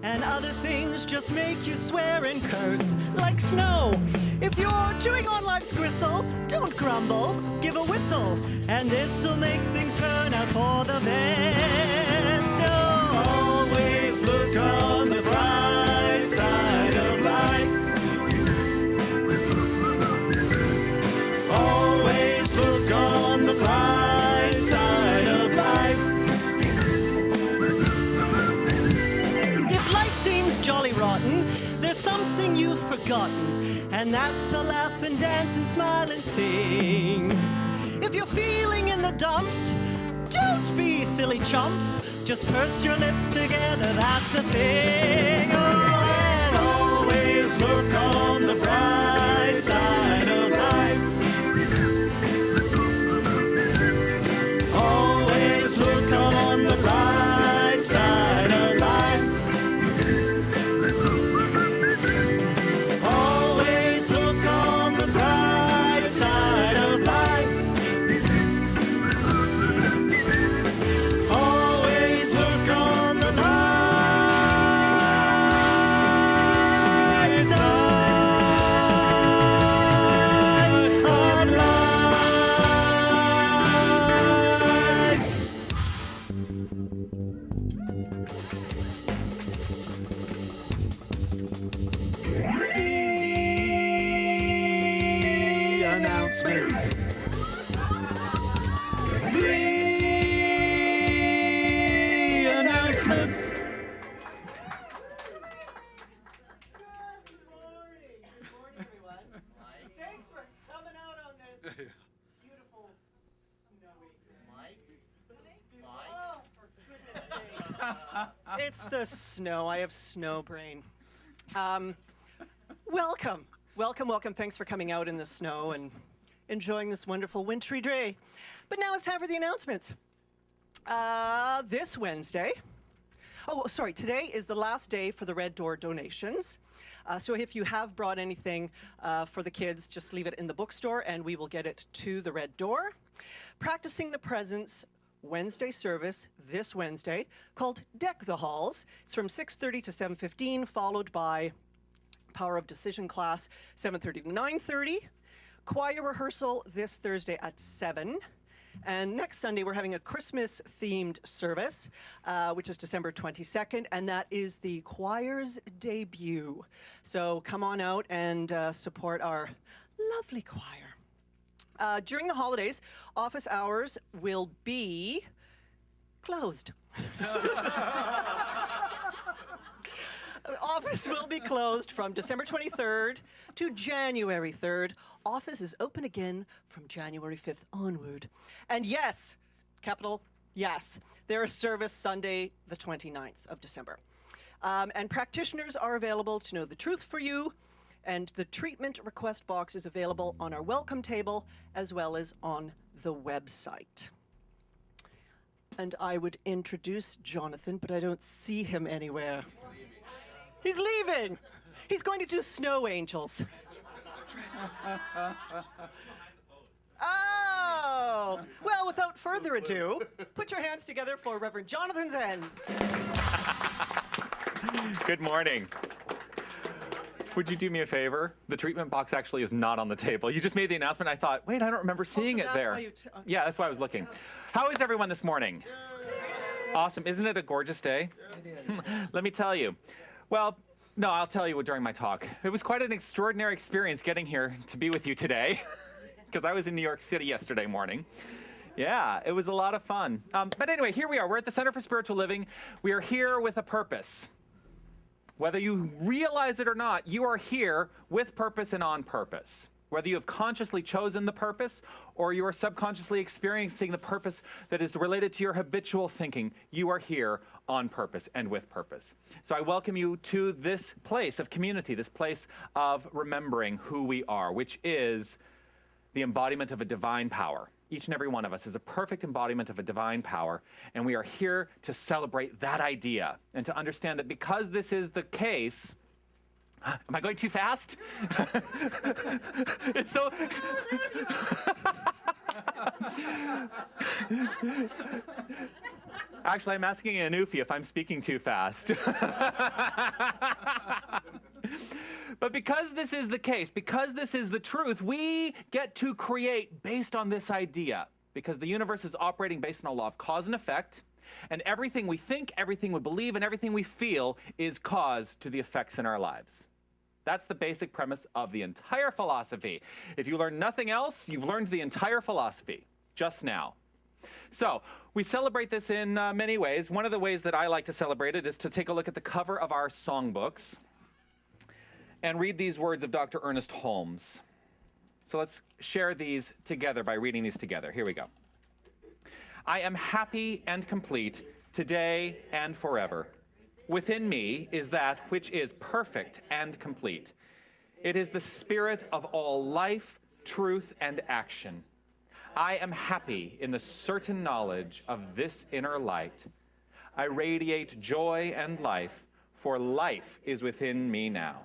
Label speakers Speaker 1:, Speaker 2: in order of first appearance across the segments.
Speaker 1: and other things just make you swear and curse like snow. If you're chewing on life's gristle, don't grumble, give a whistle, and this'll make things turn out for the best. Oh, always look on the bright side of life. Always look on the bright side of life. If life seems jolly rotten, there's something you've forgotten, and that's to laugh and dance and smile and sing. If you're feeling in the dumps, don't be silly chumps. Just purse your lips together, that's the thing. Oh, and always look on the bright side of life. Always look on the bright side of life. Always look on the bright side of life. Always look on the bright side of life. The announcements. The announcements. Good morning, everyone. Thanks for coming out on this beautiful snowy day. Oh, for goodness sake. It's the snow. I have snow brain. Welcome. Thanks for coming out in the snow and enjoying this wonderful wintry day. But now it's time for the announcements. This Wednesday, today is the last day for the Red Door donations. So if you have brought anything for the kids, just leave it in the bookstore and we will get it to the Red Door. Practicing the Presence Wednesday service this Wednesday called Deck the Halls. It's from 6:30 to 7:15, followed by Power of Decision class 7:30 to 9:30. Choir rehearsal this Thursday at 7. And next Sunday, we're having a Christmas-themed service, which is December 22nd, and that is the choir's debut. So come on out and support our lovely choir. During the holidays, office hours will be closed. Office will be closed from December 23rd to January 3rd. Office is open again from January 5th onward. And yes, capital yes, there is service Sunday, the 29th of December. And practitioners are available to know the truth for you. And the treatment request box is available on our welcome table as well as on the website. And I would introduce Jonathan, but I don't see him anywhere. He's leaving. He's going to do Snow Angels. Oh, well, without further ado, put your hands together for Reverend Jonathan Zenz.
Speaker 2: Good morning. Would you do me a favor? The treatment box actually is not on the table. You just made the announcement. I thought, wait, I don't remember seeing it there. Yeah, that's why I was looking. How is everyone this morning? Awesome. Isn't it a gorgeous day?
Speaker 1: It is.
Speaker 2: Let me tell you. Well, no, I'll tell you during my talk. It was quite an extraordinary experience getting here to be with you today, because I was in New York City yesterday morning. Yeah, it was a lot of fun. But anyway, here we are. We're at the Center for Spiritual Living. We are here with a purpose. Whether you realize it or not, you are here with purpose and on purpose. Whether you have consciously chosen the purpose or you are subconsciously experiencing the purpose that is related to your habitual thinking, you are here on purpose and with purpose. So I welcome you to this place of community, this place of remembering who we are, which is the embodiment of a divine power. Each and every one of us is a perfect embodiment of a divine power, and we are here to celebrate that idea and to understand that because this is the case. Am I going too fast? It's so. Actually, I'm asking Anufi if I'm speaking too fast. But because this is the case, because this is the truth, we get to create based on this idea. Because the universe is operating based on a law of cause and effect, and everything we think, everything we believe, and everything we feel is cause to the effects in our lives. That's the basic premise of the entire philosophy. If you learn nothing else, you've learned the entire philosophy just now. So we celebrate this in many ways. One of the ways that I like to celebrate it is to take a look at the cover of our songbooks and read these words of Dr. Ernest Holmes. So let's share these together by reading these together. Here we go. I am happy and complete today and forever. Within me is that which is perfect and complete. It is the spirit of all life, truth, and action. I am happy in the certain knowledge of this inner light. I radiate joy and life, for life is within me now.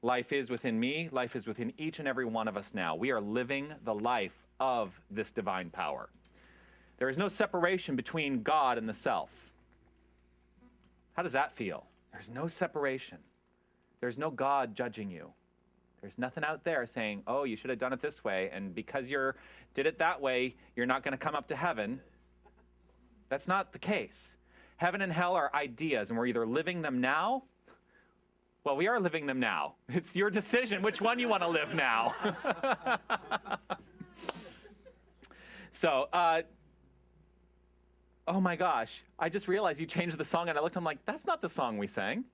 Speaker 2: Life is within me, life is within each and every one of us now. We are living the life of this divine power. There is no separation between God and the self. How does that feel? There's no separation. There's no God judging you. There's nothing out there saying, oh, you should have done it this way, and because you did it that way, you're not going to come up to heaven. That's not the case. Heaven and hell are ideas, and we're either living them now. Well, we are living them now. It's your decision which one you want to live now. So, oh my gosh, I just realized you changed the song, and I looked, I'm like, that's not the song we sang.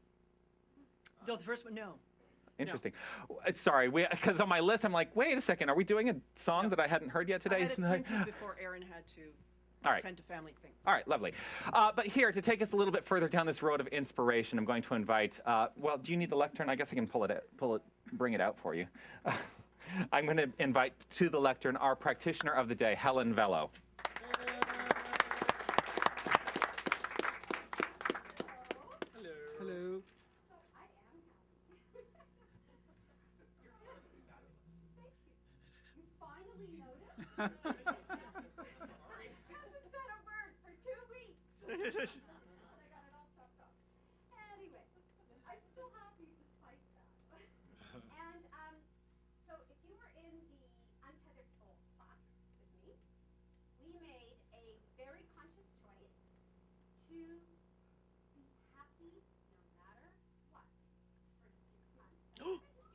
Speaker 1: No, the first one, no.
Speaker 2: Interesting. Sorry, because on my list, I'm like, wait a second, are we doing a song that I hadn't heard yet today?
Speaker 1: I had it printed before Aaron had to attend to family things.
Speaker 2: All right, lovely. But here, to take us a little bit further down this road of inspiration, I'm going to invite, well, do you need the lectern? I guess I can bring it out for you. I'm going to invite to the lectern our practitioner of the day, Helen Vello.
Speaker 1: Hello. Hello.
Speaker 3: Hasn't said a word for 2 weeks. I got it all chopped off. Anyway, I'm still happy despite that. And so if you were in the Untethered Soul class with me, we made a very conscious choice to be happy no matter what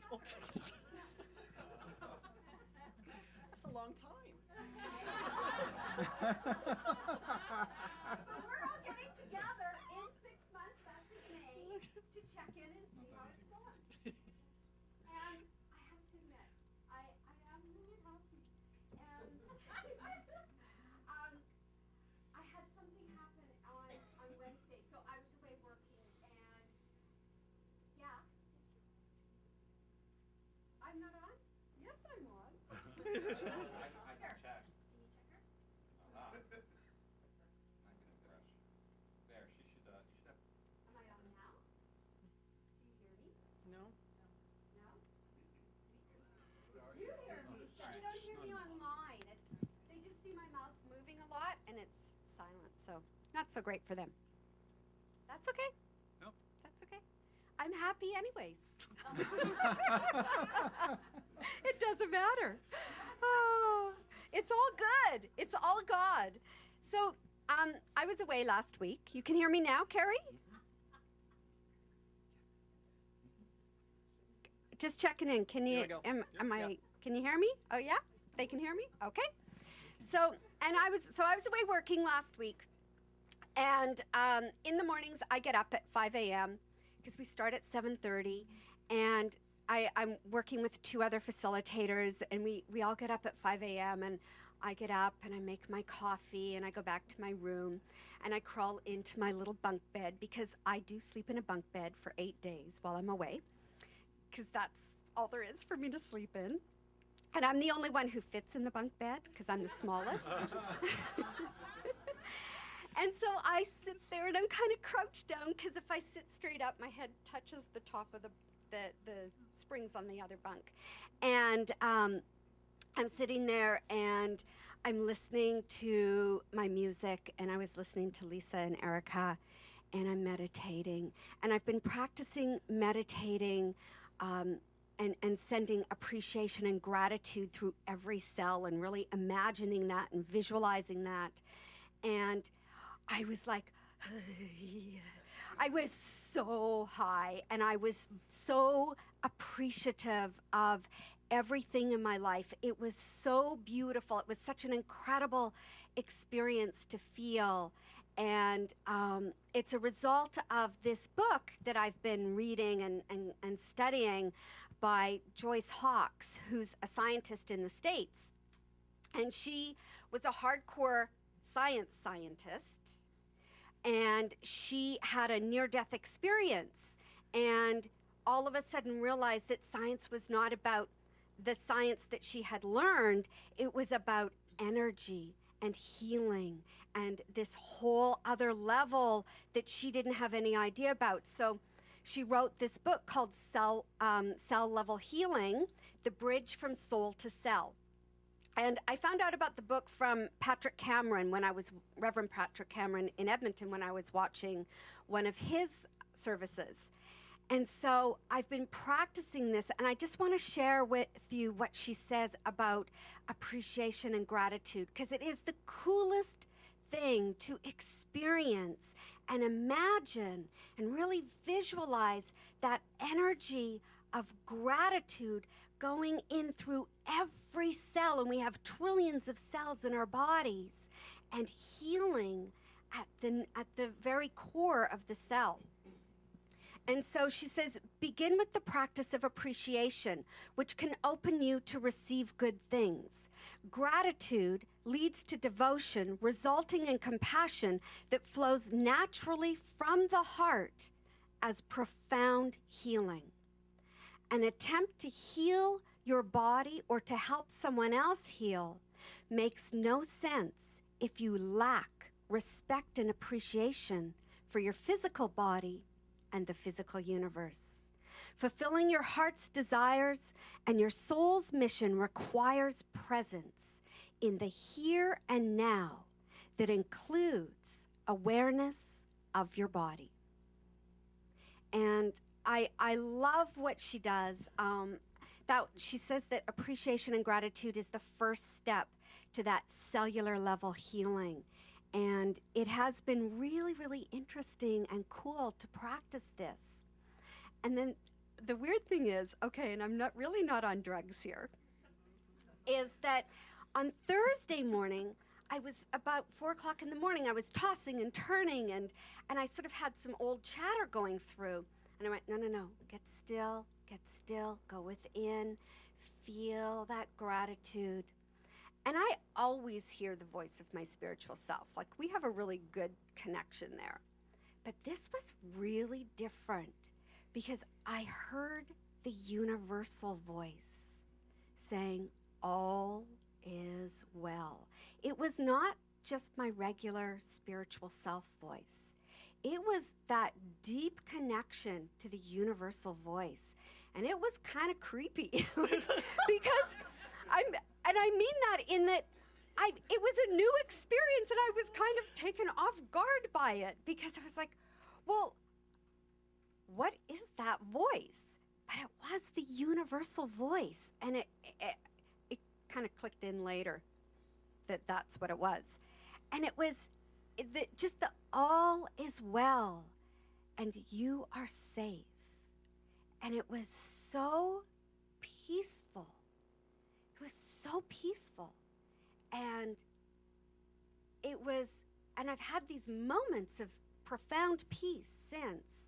Speaker 3: for 6 months.
Speaker 1: That's a long time.
Speaker 3: But we're all getting together in 6 months, that's in May, to check in and see how it's going. And I have to admit, I am really happy. And I had something happen on Wednesday, so I was away working, and yeah. I'm not on? Yes, I'm on. And it's silent, so not so great for them. That's okay.
Speaker 4: No.
Speaker 3: That's okay. I'm happy anyways. It doesn't matter. Oh, it's all good. It's all God. So I was away last week. You can hear me now, Carrie? Just checking in. Can you? Am I? Can you hear me? Oh yeah, they can hear me. Okay. So I was away working last week, and in the mornings I get up at 5 a.m. because we start at 7:30, and I'm working with 2 other facilitators, and we all get up at 5 a.m. and I get up and I make my coffee and I go back to my room and I crawl into my little bunk bed because I do sleep in a bunk bed for 8 days while I'm away, because that's all there is for me to sleep in. And I'm the only one who fits in the bunk bed because I'm the smallest. And so I sit there and I'm kind of crouched down because if I sit straight up, my head touches the top of the springs on the other bunk. And I'm sitting there and I'm listening to my music, and I was listening to Lisa and Erica, and I'm meditating. And I've been practicing meditating and sending appreciation and gratitude through every cell and really imagining that and visualizing that. And I was like, I was so high, and I was so appreciative of everything in my life. It was so beautiful. It was such an incredible experience to feel. And it's a result of this book that I've been reading and studying by Joyce Hawkes, who's a scientist in the States. And she was a hardcore scientist, and she had a near-death experience, and all of a sudden realized that science was not about the science that she had learned. It was about energy and healing and this whole other level that she didn't have any idea about. So she wrote this book called Cell Level Healing, The Bridge from Soul to Cell. And I found out about the book from Patrick Cameron Reverend Patrick Cameron in Edmonton, when I was watching one of his services. And so I've been practicing this, and I just want to share with you what she says about appreciation and gratitude, because it is the coolest thing to experience and imagine and really visualize that energy of gratitude going in through every cell, and we have trillions of cells in our bodies, and healing at the very core of the cell. And so she says, begin with the practice of appreciation, which can open you to receive good things. Gratitude leads to devotion, resulting in compassion that flows naturally from the heart as profound healing. An attempt to heal your body or to help someone else heal makes no sense if you lack respect and appreciation for your physical body and the physical universe. Fulfilling your heart's desires and your soul's mission requires presence in the here and now that includes awareness of your body. And I love what she does. That she says that appreciation and gratitude is the first step to that cellular level healing. And it has been really, really interesting and cool to practice this. And then the weird thing is, okay, and I'm really not on drugs here, is that on Thursday morning, I was about 4 o'clock in the morning, I was tossing and turning, and I sort of had some old chatter going through. And I went, no, get still, go within, feel that gratitude. And I always hear the voice of my spiritual self. Like, we have a really good connection there. But this was really different because I heard the universal voice saying, all is well. It was not just my regular spiritual self voice. It was that deep connection to the universal voice. And it was kind of creepy because I mean that in that it was a new experience, and I was kind of taken off guard by it because I was like, well, what is that voice? But it was the universal voice, and it kind of clicked in later that that's what it was. And it was just the all is well, and you are safe. And it was so peaceful. It was so peaceful. And I've had these moments of profound peace since.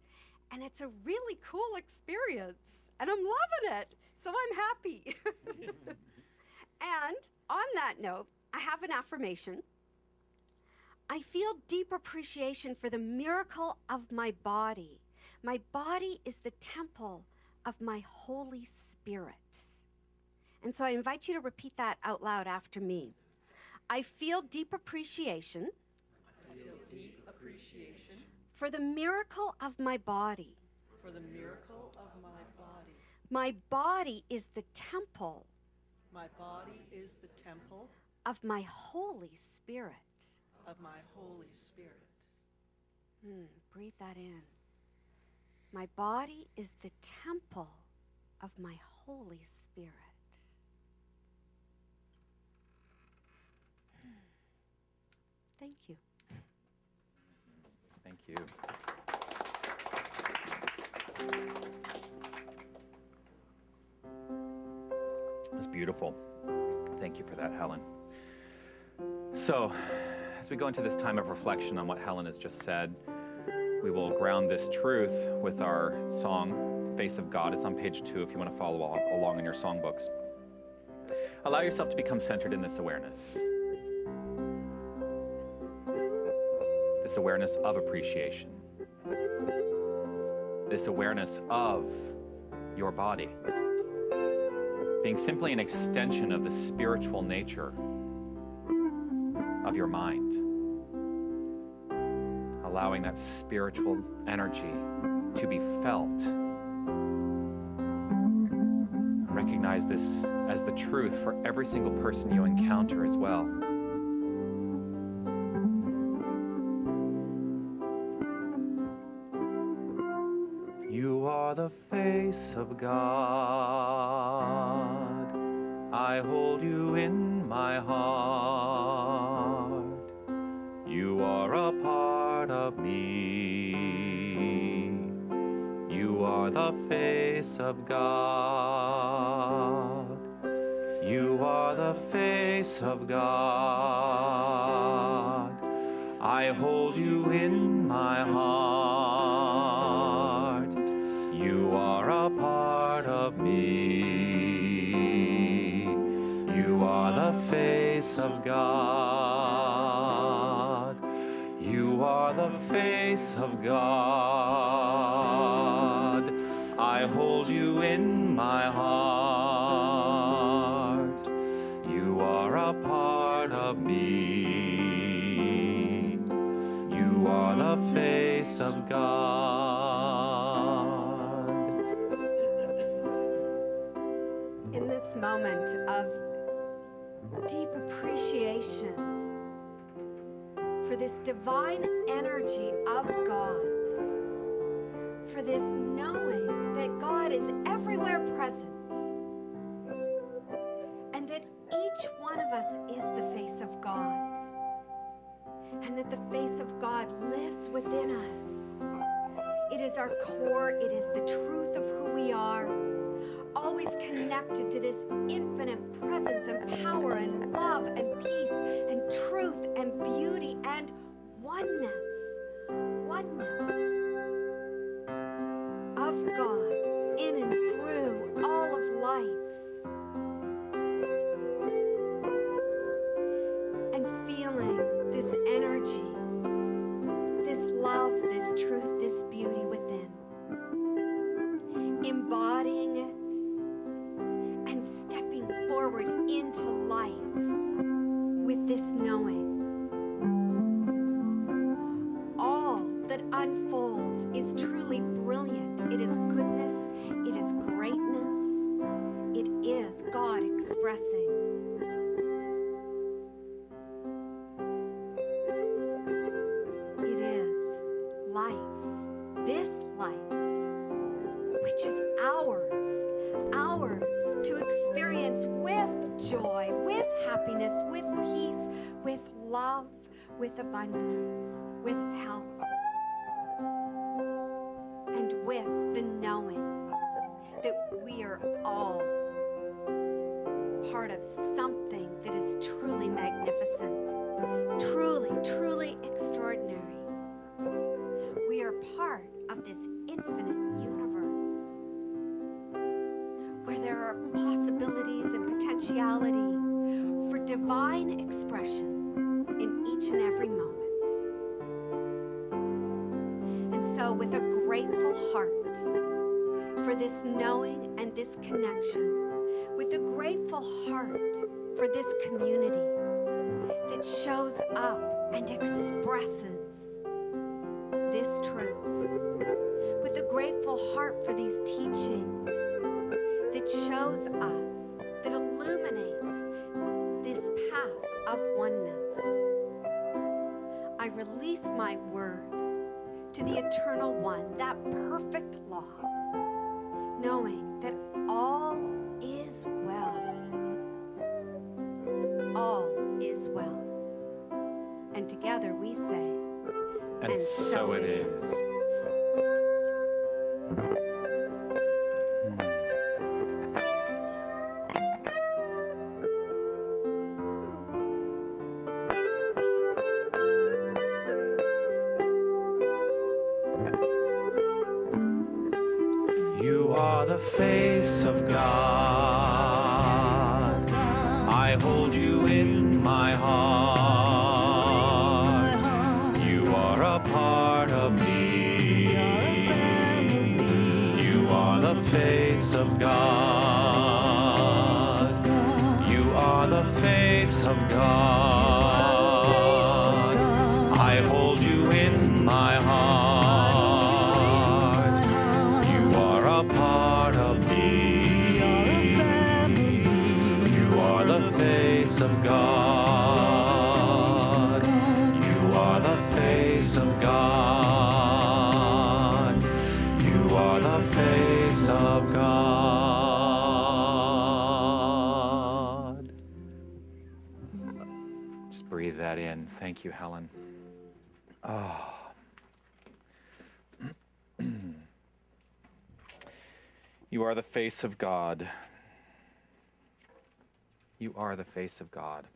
Speaker 3: And it's a really cool experience. And I'm loving it. So I'm happy. And on that note, I have an affirmation. I feel deep appreciation for the miracle of my body. My body is the temple of my Holy Spirit. And so I invite you to repeat that out loud after me. I feel deep appreciation. For the miracle of my body. My body is the temple. of my Holy Spirit.
Speaker 1: Of my Holy Spirit.
Speaker 3: Breathe that in. My body is the temple of my Holy Spirit. Thank you.
Speaker 2: Thank you. That's beautiful. Thank you for that, Helen. So, as we go into this time of reflection on what Helen has just said, we will ground this truth with our song, Face of God. It's on page 2 if you want to follow along in your songbooks. Allow yourself to become centered in this awareness. This awareness of appreciation. This awareness of your body. Being simply an extension of the spiritual nature of your mind. Allowing that spiritual energy to be felt. Recognize this as the truth for every single person you encounter as well. You are the face of God. I hold you in my heart. You are a part of me. You are the face of God. You are the face of God. I hold you in my heart. You are a part of me. You are the face of God. You are the face of God. I hold you in my heart. You are a part of me. You are the face of God.
Speaker 3: In this moment of deep appreciation for this divine energy of God, for this knowing that God is everywhere present, and that each one of us is the face of God, and that the face of God lives within us. It is our core, it is the truth of who we are, always connected to this infinite presence and power and love and peace and truth and beauty and oneness of God in and through all of life. And feeling this energy, this love, this truth, this beauty within. Embodying it and stepping forward into life with this knowing. All that unfolds is truly brilliant. It is goodness, it is greatness, it is God expressing. It is life, this life, which is ours to experience with joy, with happiness, with peace, with love, with abundance, with health, and with the knowing that we are all part of something that is truly magnificent, truly, truly extraordinary. We are part of this infinite universe where there are possibilities and potentiality for divine expression in each and every moment. And so with a grateful heart for this knowing and this connection, with a grateful heart for this community that shows up and expresses this truth, with a grateful heart for these teachings that shows us, that illuminates this path of oneness. I release my word to the eternal one, that perfect law, knowing that all is well. All is well. And together we say,
Speaker 2: And so it is. You are the face of God. I hold you in my heart. You are a part of me. You are the face of God. You are the face of God. I hold you in my heart. You are a part of me. You are the face of God. You are the face of God. You are the face of God. Just breathe that in. Thank you, Helen. Oh. You are the face of God. You are the face of God.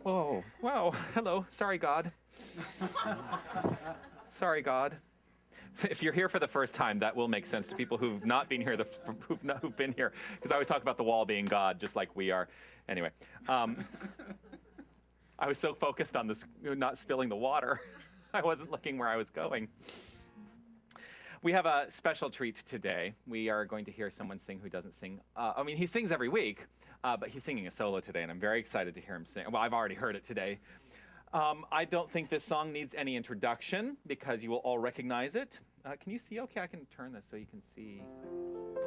Speaker 2: Whoa, wow, hello, sorry, God. Sorry, God. If you're here for the first time, that will make sense to people who've not been here, who've been here, because I always talk about the wall being God, just like we are. Anyway, I was so focused on this, not spilling the water, I wasn't looking where I was going. We have a special treat today. We are going to hear someone sing who doesn't sing. I mean, he sings every week, but he's singing a solo today, and I'm very excited to hear him sing. Well, I've already heard it today. I don't think this song needs any introduction because you will all recognize it. Can you see? Okay, I can turn this so you can see.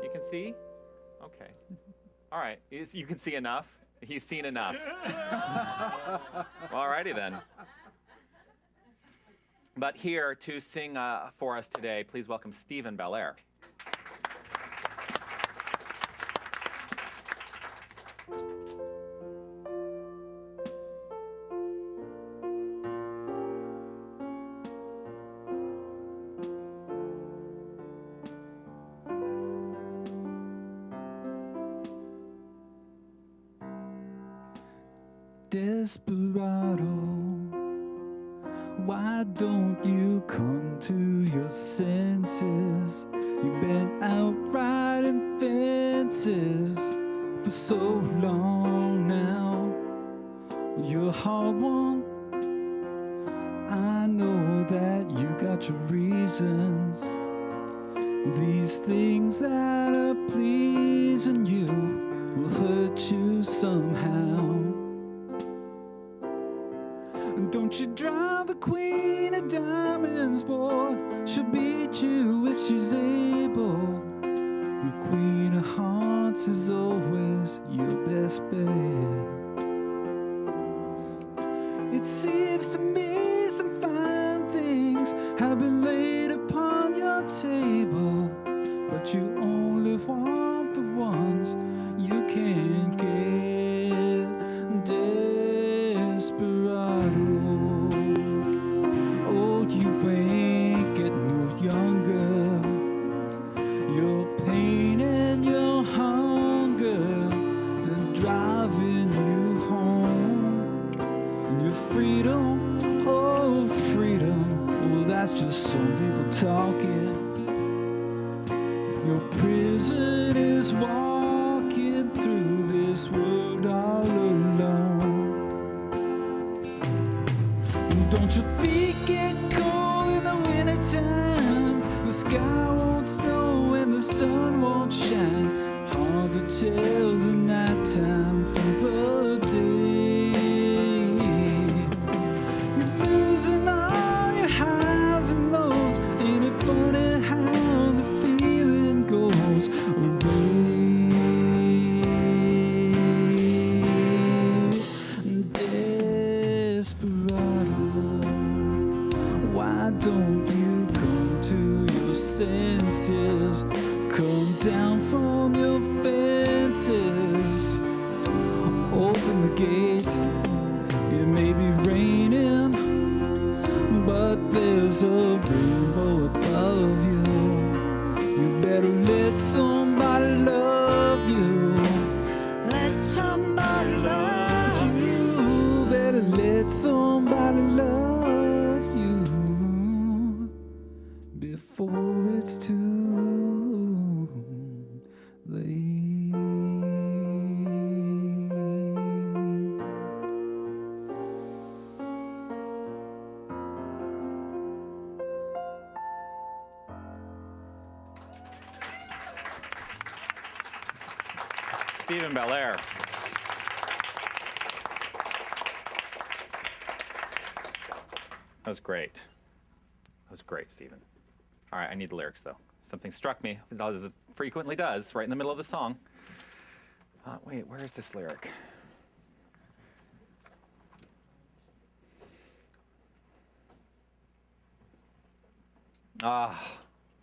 Speaker 2: You can see? Okay. All right, you can see enough? He's seen enough. All righty then. But here to sing for us today, please welcome Stephen Belair.
Speaker 4: Desperado, why don't you come to your senses? You've been out riding fences for so long now. You're a hard one. I know that you got your reasons. These things that are pleasing you will hurt you somehow. Don't you drive the queen of diamonds, boy. She'll beat you if she's able. The queen of hearts is always your best bet. It seems to me some fine things have been laid upon your table, but you only want the ones you can't get. Desperado. Freedom, oh freedom, well that's just some people talking. Your prison is walking through this world all alone. Don't your feet get cold in the wintertime? The sky won't snow and the sun won't shine. Hard to tell the nighttime from the day. Losing all your highs and lows. Ain't it funny how the feeling goes? gate. It may be raining, but there's a rainbow above you. You better let somebody love you.
Speaker 1: Let somebody love
Speaker 4: You better let somebody love you before it's too late.
Speaker 2: Stephen Belair. That was great. That was great, Stephen. All right, I need the lyrics, though. Something struck me, as it frequently does, right in the middle of the song. Wait, where is this lyric?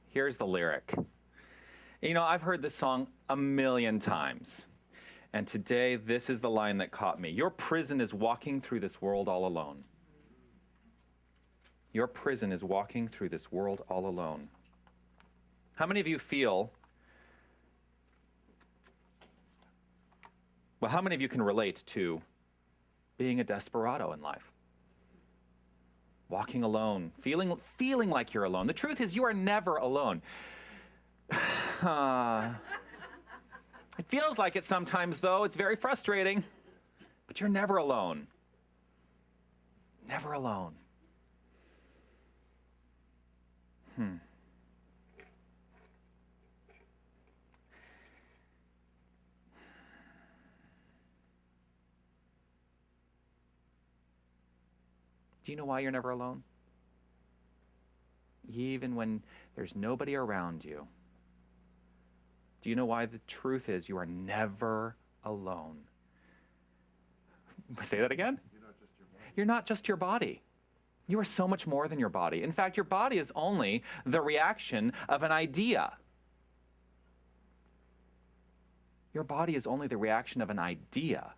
Speaker 2: Here's the lyric. You know, I've heard this song a million times. And today, this is the line that caught me. Your prison is walking through this world all alone. Your prison is walking through this world all alone. How many of you feel, well, how many of you can relate to being a desperado in life? Walking alone, feeling like you're alone. The truth is, you are never alone. It feels like it sometimes, though. It's very frustrating. But you're never alone. Never alone. Do you know why you're never alone? Even when there's nobody around you. Do you know why the truth is you are never alone? Say that again? You're not just your body. You are so much more than your body. In fact, your body is only the reaction of an idea. Your body is only the reaction of an idea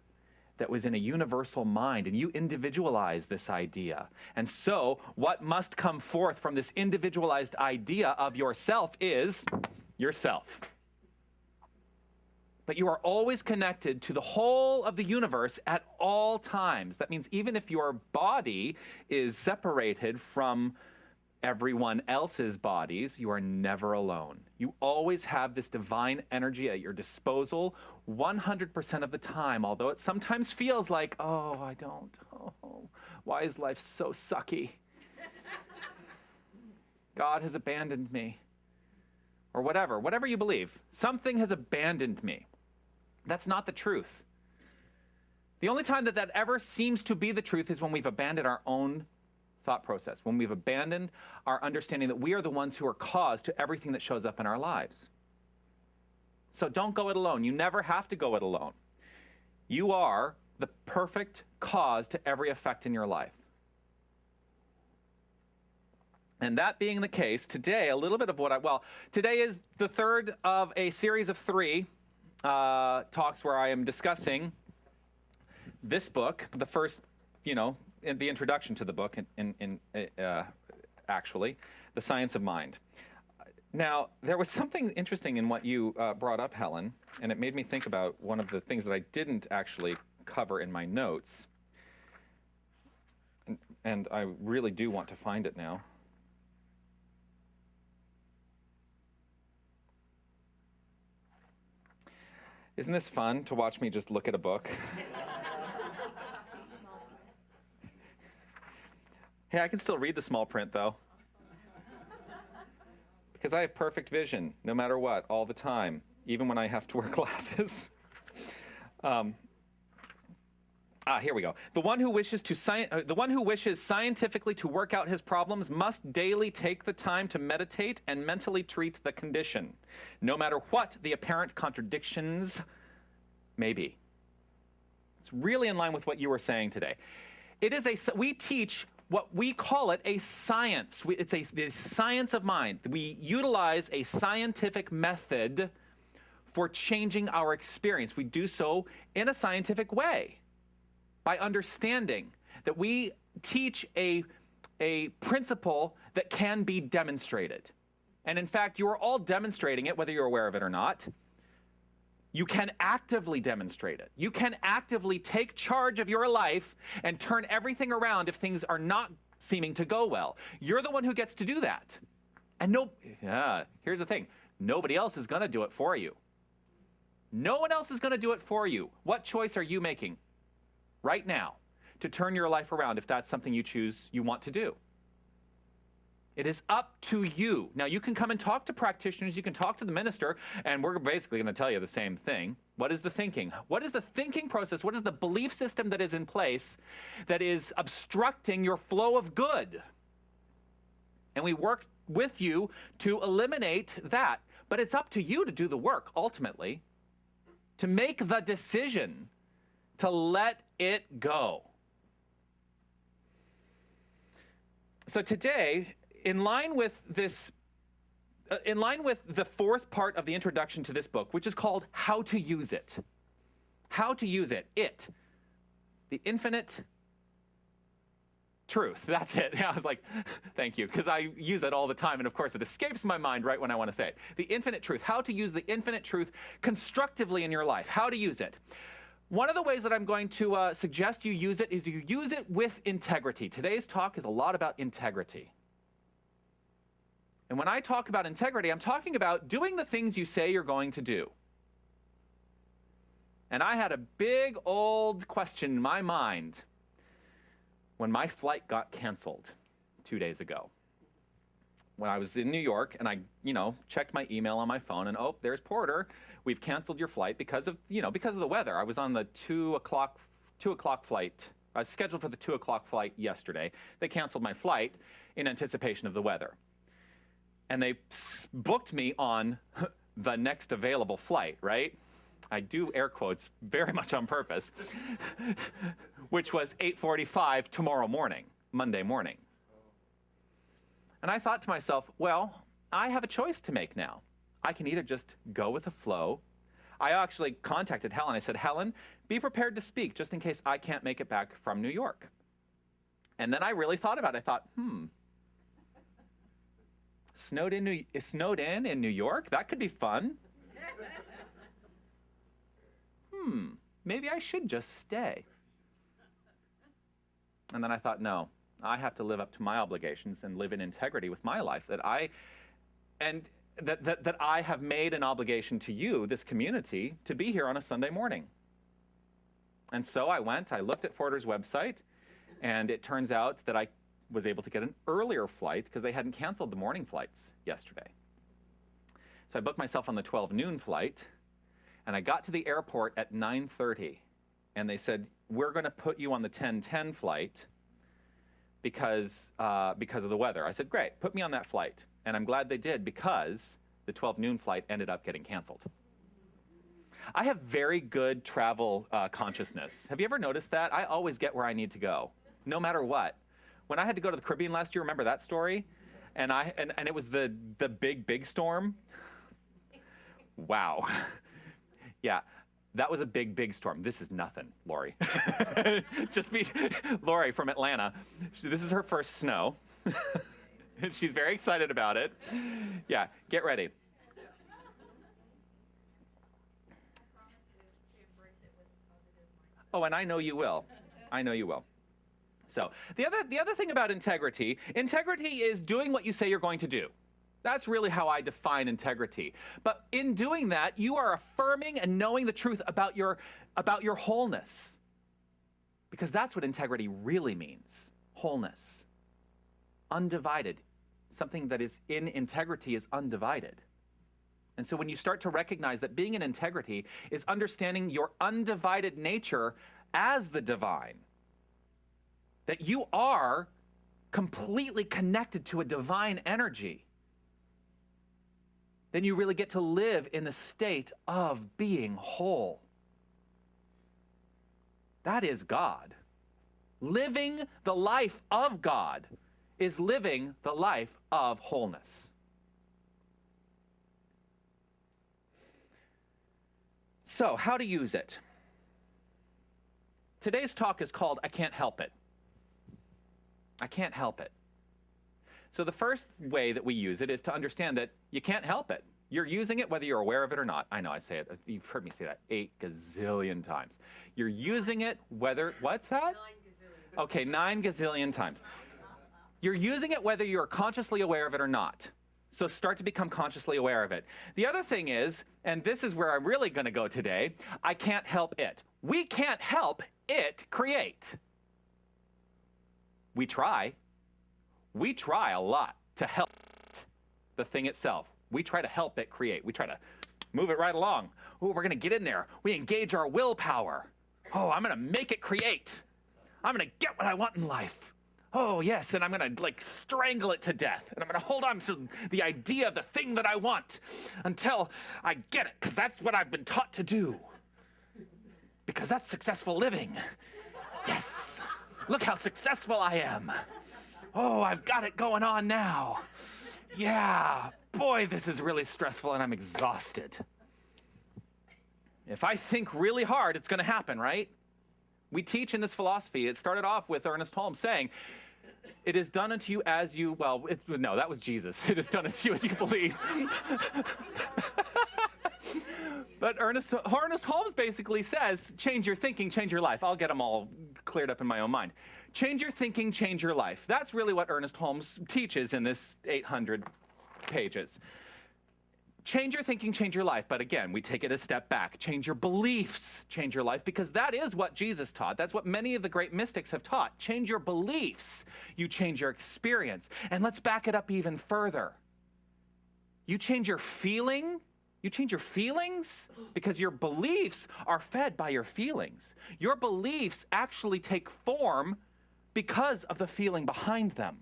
Speaker 2: that was in a universal mind, and you individualize this idea. And so, what must come forth from this individualized idea of yourself is yourself. But you are always connected to the whole of the universe at all times. That means even if your body is separated from everyone else's bodies, you are never alone. You always have this divine energy at your disposal 100% of the time, although it sometimes feels like, oh, I don't. Oh, why is life so sucky? God has abandoned me. Or whatever you believe. Something has abandoned me. That's not the truth. The only time that ever seems to be the truth is when we've abandoned our own thought process, when we've abandoned our understanding that we are the ones who are cause to everything that shows up in our lives. So don't go it alone. You never have to go it alone. You are the perfect cause to every effect in your life. And that being the case, today, a little bit of today is the third of a series of 3 talks where I am discussing this book, the first, in the introduction to the book, actually, The Science of Mind. Now, there was something interesting in what you brought up, Helen, and it made me think about one of the things that I didn't actually cover in my notes. And I really do want to find it now. Isn't this fun to watch me just look at a book? Hey, I can still read the small print, though. Because I have perfect vision, no matter what, all the time, even when I have to wear glasses. Here we go. The one who wishes scientifically to work out his problems must daily take the time to meditate and mentally treat the condition, no matter what the apparent contradictions may be. It's really in line with what you were saying today. We teach what we call it a science. It's the science of mind. We utilize a scientific method for changing our experience. We do so in a scientific way. by understanding that we teach a principle that can be demonstrated. And in fact, you are all demonstrating it, whether you're aware of it or not. You can actively demonstrate it. You can actively take charge of your life and turn everything around if things are not seeming to go well. You're the one who gets to do that. And here's the thing. Nobody else is going to do it for you. No one else is going to do it for you. What choice are you making right now to turn your life around if that's something you choose you want to do? It is up to you. Now, you can come and talk to practitioners, you can talk to the minister, and we're basically going to tell you the same thing. What is the thinking? What is the thinking process? What is the belief system that is in place that is obstructing your flow of good? And we work with you to eliminate that. But it's up to you to do the work, ultimately, to make the decision to let it go. So today, in line with the fourth part of the introduction to this book, which is called How to Use It. How to use it. The infinite truth. That's it. I was like, thank you, because I use it all the time, and of course it escapes my mind right when I want to say it. The infinite truth. How to use the infinite truth constructively in your life. How to use it. One of the ways that I'm going to suggest you use it is you use it with integrity. Today's talk is a lot about integrity. And when I talk about integrity, I'm talking about doing the things you say you're going to do. And I had a big old question in my mind when my flight got canceled 2 days ago. When I was in New York and I, checked my email on my phone and there's Porter. We've canceled your flight because of the weather. I was on the 2 o'clock flight. I was scheduled for the 2 o'clock flight yesterday. They canceled my flight in anticipation of the weather. And they booked me on the next available flight, right? I do air quotes very much on purpose, which was 8:45 tomorrow morning, Monday morning. And I thought to myself, well, I have a choice to make now. I can either just go with the flow. I actually contacted Helen. I said, Helen, be prepared to speak just in case I can't make it back from New York. And then I really thought about it. I thought, snowed in New York? That could be fun. Maybe I should just stay. And then I thought, no, I have to live up to my obligations and live in integrity with my life, that I have made an obligation to you, this community, to be here on a Sunday morning. And so I looked at Porter's website, and it turns out that I was able to get an earlier flight because they hadn't canceled the morning flights yesterday. So I booked myself on the 12 noon flight, and I got to the airport at 9:30, and they said, we're going to put you on the 10:10 flight because of the weather. I said, great, put me on that flight. And I'm glad they did, because the 12 noon flight ended up getting canceled. I have very good travel consciousness. Have you ever noticed that? I always get where I need to go, no matter what. When I had to go to the Caribbean last year, remember that story? And it was the big storm. Wow. Yeah, that was a big storm. This is nothing, Lori. Lori from Atlanta. This is her first snow. She's very excited about it. Yeah, get ready. Oh, and I know you will. I know you will. So the other thing about integrity is doing what you say you're going to do. That's really how I define integrity. But in doing that, you are affirming and knowing the truth about your wholeness. Because that's what integrity really means. Wholeness. Undivided. Something that is in integrity is undivided. And so when you start to recognize that being in integrity is understanding your undivided nature as the divine, that you are completely connected to a divine energy, then you really get to live in the state of being whole. That is God. Living the life of God is living the life of wholeness. So, how to use it? today's talk is called I Can't Help It. I can't help it. So the first way that we use it is to understand that you can't help it. You're using it whether you're aware of it or not. I know I say it. You've heard me say that 8 gazillion times. You're using it whether, what's that? 9 gazillion. Okay, 9 gazillion times. You're using it whether you're consciously aware of it or not. So start to become consciously aware of it. The other thing is, and this is where I'm really going to go today, I can't help it. We can't help it create. We try. We try a lot to help the thing itself. We try to help it create. We try to move it right along. Oh, we're going to get in there. We engage our willpower. Oh, I'm going to make it create. I'm going to get what I want in life. Oh, yes, and I'm going to, like, strangle it to death. And I'm going to hold on to the idea of the thing that I want until I get it, because that's what I've been taught to do. Because that's successful living. Yes. Look how successful I am. Oh, I've got it going on now. Yeah, boy, this is really stressful and I'm exhausted. If I think really hard, it's going to happen, right? We teach in this philosophy, it started off with Ernest Holmes saying, it is done unto you as you, well, no, that was Jesus. It is done unto you as you believe. But Ernest Holmes basically says, change your thinking, change your life. I'll get them all cleared up in my own mind. Change your thinking, change your life. That's really what Ernest Holmes teaches in this 800 pages. Change your thinking, change your life. But again, we take it a step back. Change your beliefs, change your life, because that is what Jesus taught. That's what many of the great mystics have taught. Change your beliefs, you change your experience. And let's back it up even further. You change your feeling, you change your feelings, because your beliefs are fed by your feelings. Your beliefs actually take form because of the feeling behind them.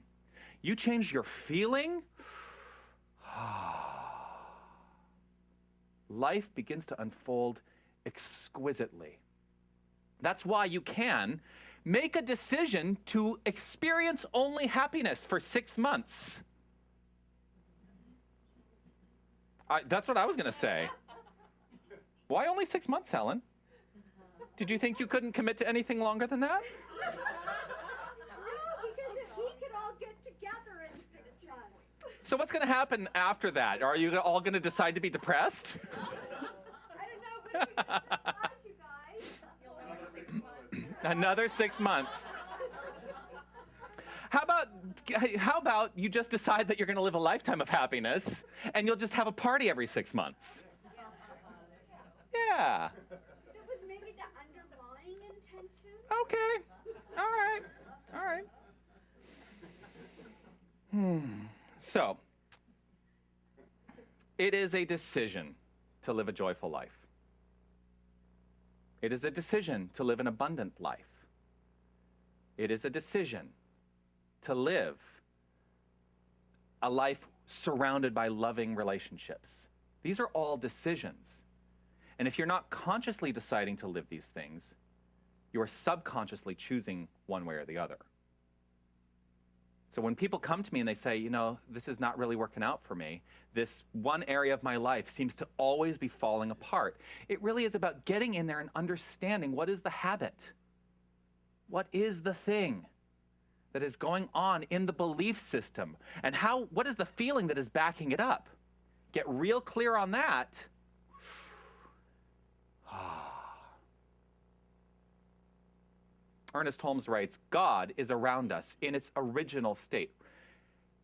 Speaker 2: You change your feeling, life begins to unfold exquisitely. That's why you can make a decision to experience only happiness for 6 months. That's what I was going to say. Why only 6 months, Helen? Did you think you couldn't commit to anything longer than that?
Speaker 3: No, because if we could all get together in 6 months.
Speaker 2: So what's going to happen after that? Are you all going to decide to be depressed?
Speaker 3: I don't know. What do we decide, you guys? You'll know in 6 months.
Speaker 2: Another 6 months. How about you just decide that you're going to live a lifetime of happiness and you'll just have a party every 6 months? Yeah.
Speaker 3: That was maybe the underlying intention.
Speaker 2: Okay. All right. All right. So, it is a decision to live a joyful life. It is a decision to live an abundant life. It is a decision to live a life surrounded by loving relationships. These are all decisions. And if you're not consciously deciding to live these things, you're subconsciously choosing one way or the other. So when people come to me and they say, you know, this is not really working out for me, this one area of my life seems to always be falling apart, it really is about getting in there and understanding what is the habit? What is the thing that is going on in the belief system? And what is the feeling that is backing it up? Get real clear on that. Ernest Holmes writes, God is around us in its original state.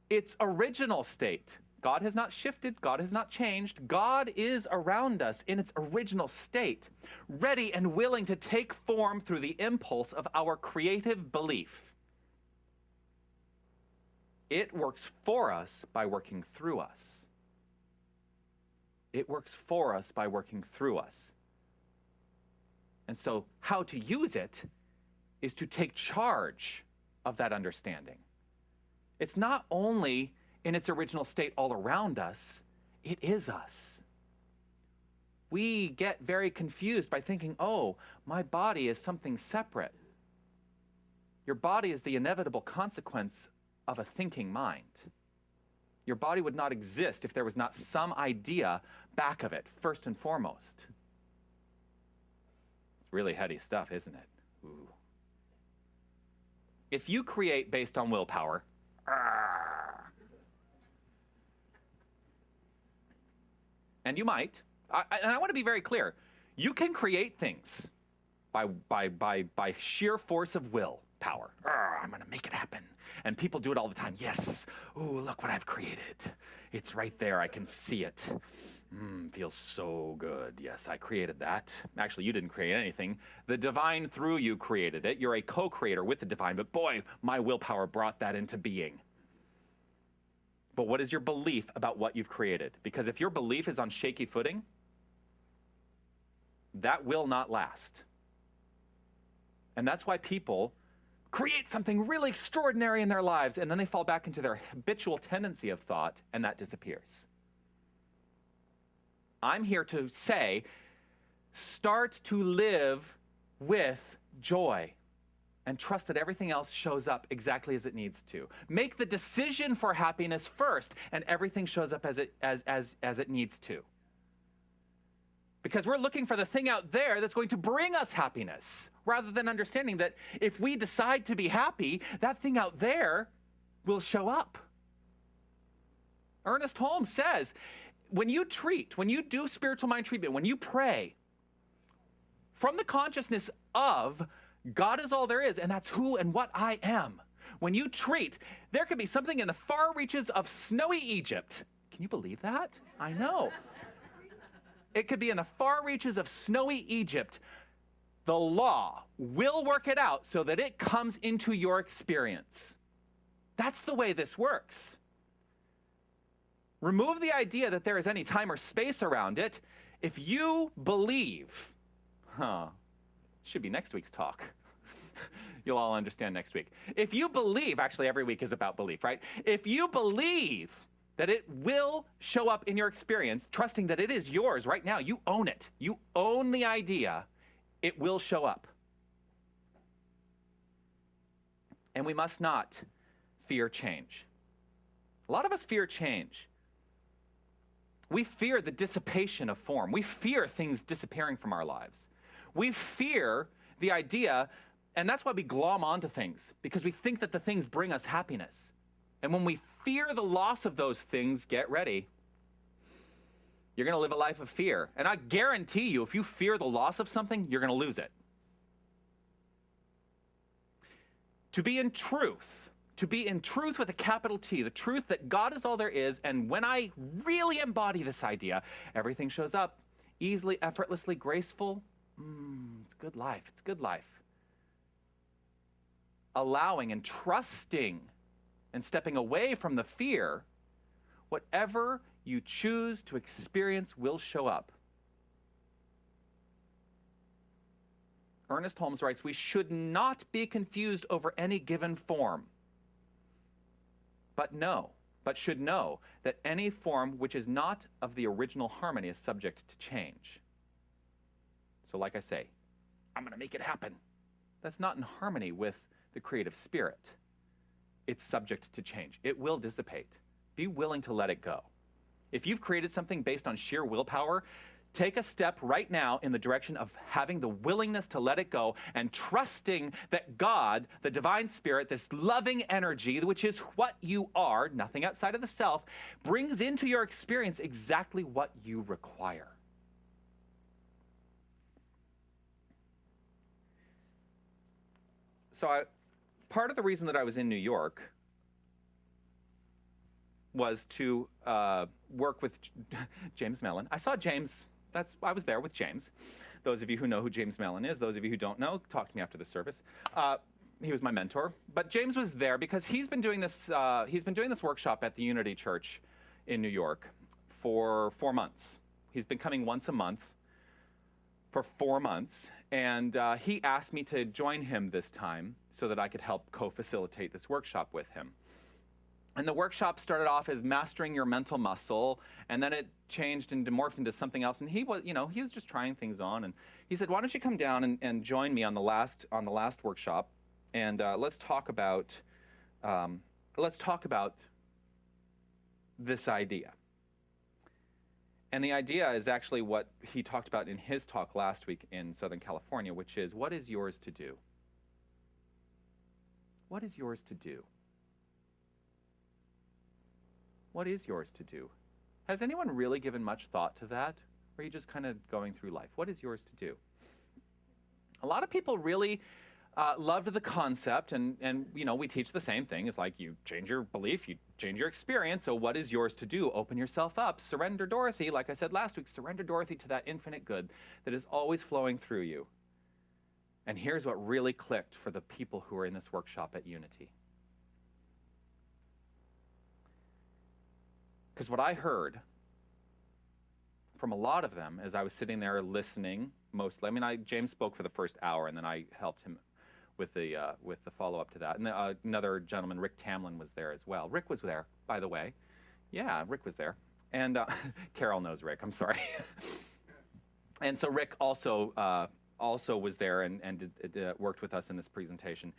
Speaker 2: Its original state. God has not shifted. God has not changed. God is around us in its original state, ready and willing to take form through the impulse of our creative belief. It works for us by working through us. It works for us by working through us. And so how to use it is to take charge of that understanding. It's not only in its original state all around us, it is us. We get very confused by thinking, oh, my body is something separate. Your body is the inevitable consequence of a thinking mind. Your body would not exist if there was not some idea back of it, first and foremost. It's really heady stuff, isn't it? Ooh. If you create based on willpower, and you might, and I want to be very clear, you can create things by sheer force of willpower. I'm going to make it happen. And people do it all the time. Yes. Ooh, look what I've created. It's right there. I can see it. Feels so good. Yes, I created that. Actually, you didn't create anything. The divine through you created it. You're a co-creator with the divine. But boy, my willpower brought that into being. But what is your belief about what you've created? Because if your belief is on shaky footing, that will not last. And that's why people create something really extraordinary in their lives, and then they fall back into their habitual tendency of thought, and that disappears. I'm here to say, start to live with joy and trust that everything else shows up exactly as it needs to. Make the decision for happiness first, and everything shows up as it needs to. Because we're looking for the thing out there that's going to bring us happiness, rather than understanding that if we decide to be happy, that thing out there will show up. Ernest Holmes says, when you do spiritual mind treatment, when you pray from the consciousness of God is all there is, and that's who and what I am. When you treat, there could be something in the far reaches of snowy Egypt. Can you believe that? I know. It could be in the far reaches of snowy Egypt. The law will work it out so that it comes into your experience. That's the way this works. Remove the idea that there is any time or space around it. If you believe, should be next week's talk. You'll all understand next week. If you believe, actually every week is about belief, right? If you believe that it will show up in your experience, trusting that it is yours right now, you own it. You own the idea, it will show up. And we must not fear change. A lot of us fear change. We fear the dissipation of form. We fear things disappearing from our lives. We fear the idea, and that's why we glom onto things, because we think that the things bring us happiness. And when we fear the loss of those things, get ready. You're going to live a life of fear. And I guarantee you, if you fear the loss of something, you're going to lose it. To be in truth with a capital T, the truth that God is all there is, and when I really embody this idea, everything shows up easily, effortlessly, graceful. It's good life. It's good life. Allowing and trusting and stepping away from the fear, whatever you choose to experience will show up. Ernest Holmes writes, we should not be confused over any given form, but should know that any form which is not of the original harmony is subject to change. So like I say, I'm going to make it happen. That's not in harmony with the creative spirit. It's subject to change. It will dissipate. Be willing to let it go. If you've created something based on sheer willpower, take a step right now in the direction of having the willingness to let it go and trusting that God, the divine spirit, this loving energy, which is what you are, nothing outside of the self, brings into your experience exactly what you require. So part of the reason that I was in New York was to work with James Melon. I saw James. I was there with James. Those of you who know who James Melon is, those of you who don't know, talk to me after the service. He was my mentor. But James was there because he's been doing this workshop at the Unity Church in New York for 4 months. He's been coming once a month for 4 months, and he asked me to join him this time so that I could help co-facilitate this workshop with him. And the workshop started off as mastering your mental muscle, and then it changed and morphed into something else. And he was just trying things on. And he said, "Why don't you come down and join me on the last workshop, and let's talk about this idea." And the idea is actually what he talked about in his talk last week in Southern California, which is, what is yours to do? what is yours to do? What is yours to do? Has anyone really given much thought to that? Or are you just kind of going through life? What is yours to do? A lot of people really loved the concept, and we teach the same thing. It's like you change your belief, you change your experience, so what is yours to do? Open yourself up, surrender Dorothy, like I said last week, surrender Dorothy to that infinite good that is always flowing through you. And here's what really clicked for the people who are in this workshop at Unity. Because what I heard from a lot of them as I was sitting there listening, mostly, James spoke for the first hour, and then I helped him with the follow-up to that. And another gentleman, Rick Tamlin, was there as well. Rick was there, by the way. Yeah, Rick was there. And Carol knows Rick, I'm sorry. And so Rick also was there and worked with us in this presentation.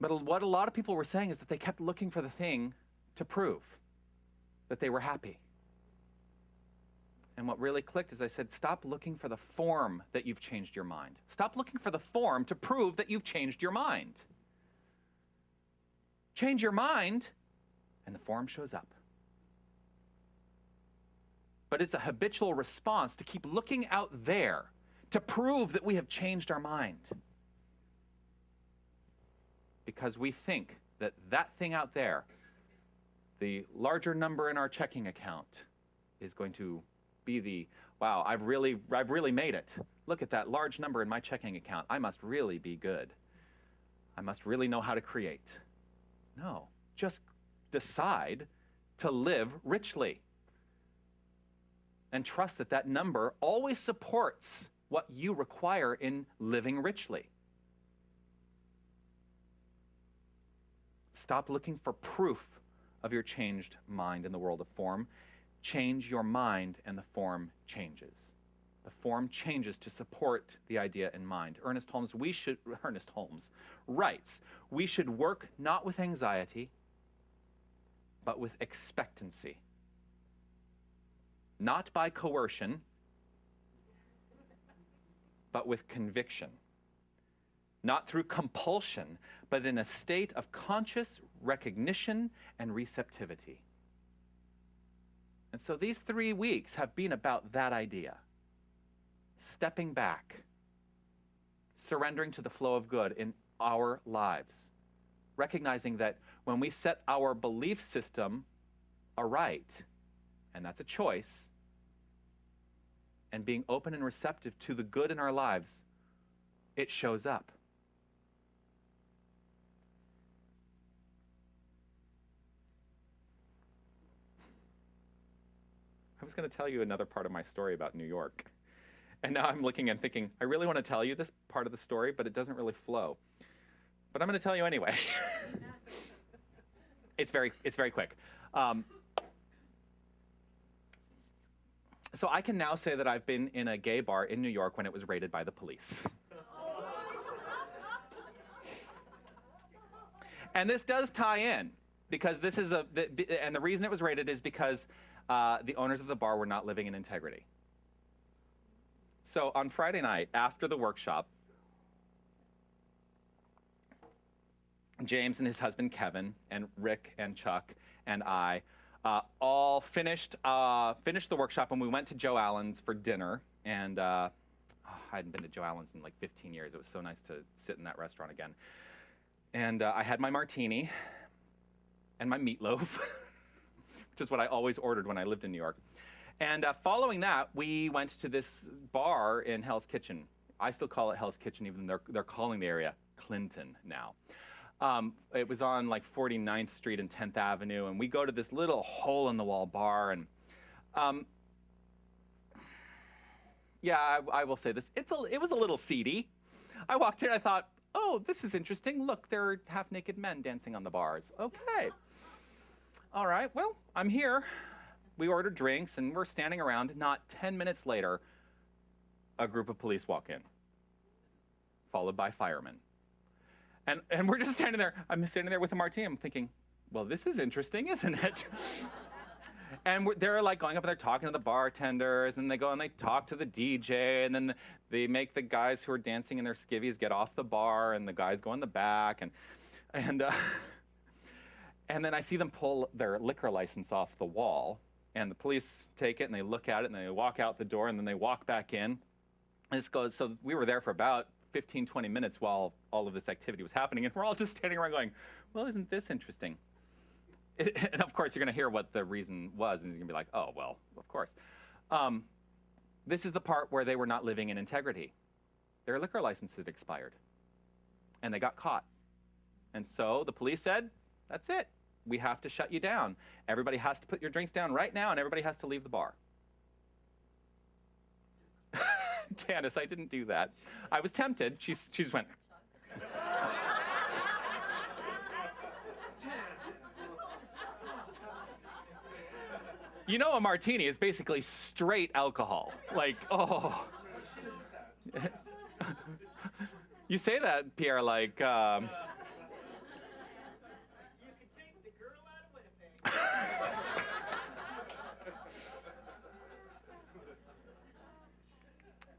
Speaker 2: But what a lot of people were saying is that they kept looking for the thing to prove that they were happy. And what really clicked is I said, stop looking for the form that you've changed your mind. Stop looking for the form to prove that you've changed your mind. Change your mind, and the form shows up. But it's a habitual response to keep looking out there to prove that we have changed our mind. Because we think that that thing out there, the larger number in our checking account, is going to be the, wow, I've really made it. Look at that large number in my checking account. I must really be good. I must really know how to create. No, just decide to live richly. And trust that that number always supports what you require in living richly. Stop looking for proof of your changed mind in the world of form. Change your mind and the form changes. The form changes to support the idea in mind. Ernest Holmes writes, we should work not with anxiety, but with expectancy. Not by coercion, but with conviction. Not through compulsion, but in a state of conscious recognition and receptivity. And so these 3 weeks have been about that idea. Stepping back, surrendering to the flow of good in our lives, recognizing that when we set our belief system aright, and that's a choice, and being open and receptive to the good in our lives, it shows up. I was going to tell you another part of my story about New York. And now I'm looking and thinking, I really want to tell you this part of the story, but it doesn't really flow. But I'm going to tell you anyway. It's very quick. So I can now say that I've been in a gay bar in New York when it was raided by the police. And this does tie in, because this is and the reason it was raided is because the owners of the bar were not living in integrity. So on Friday night, after the workshop, James and his husband Kevin and Rick and Chuck and I all finished the workshop, and we went to Joe Allen's for dinner. And I hadn't been to Joe Allen's in like 15 years. It was so nice to sit in that restaurant again. And I had my martini and my meatloaf, which is what I always ordered when I lived in New York. And following that, we went to this bar in Hell's Kitchen. I still call it Hell's Kitchen, even though they're calling the area Clinton now. It was on like 49th Street and 10th Avenue, and we go to this little hole-in-the-wall bar, and yeah, I will say this. It was a little seedy. I walked in, I thought, oh, this is interesting. Look, there are half-naked men dancing on the bars. Okay. All right, well, I'm here. We ordered drinks, and we're standing around. Not 10 minutes later, a group of police walk in, followed by firemen. And we're just standing there. I'm standing there with a martini. I'm thinking, well, this is interesting, isn't it? And they're like going up and they're talking to the bartenders, and they go and they talk to the DJ, and then they make the guys who are dancing in their skivvies get off the bar, and the guys go in the back, and then I see them pull their liquor license off the wall, and the police take it and they look at it and they walk out the door and then they walk back in. And this goes, so we were there for about 15, 20 minutes while all of this activity was happening, and we're all just standing around going, well, isn't this interesting? And of course, you're going to hear what the reason was, and you're going to be like, oh, well, of course. This is the part where they were not living in integrity. Their liquor license had expired, and they got caught. And so the police said, that's it. We have to shut you down. Everybody has to put your drinks down right now, and everybody has to leave the bar. Tanis, I didn't do that. I was tempted. She just went. You know, a martini is basically straight alcohol. Like, oh. You say that, Pierre, like,
Speaker 1: You can take the girl out of Winnipeg.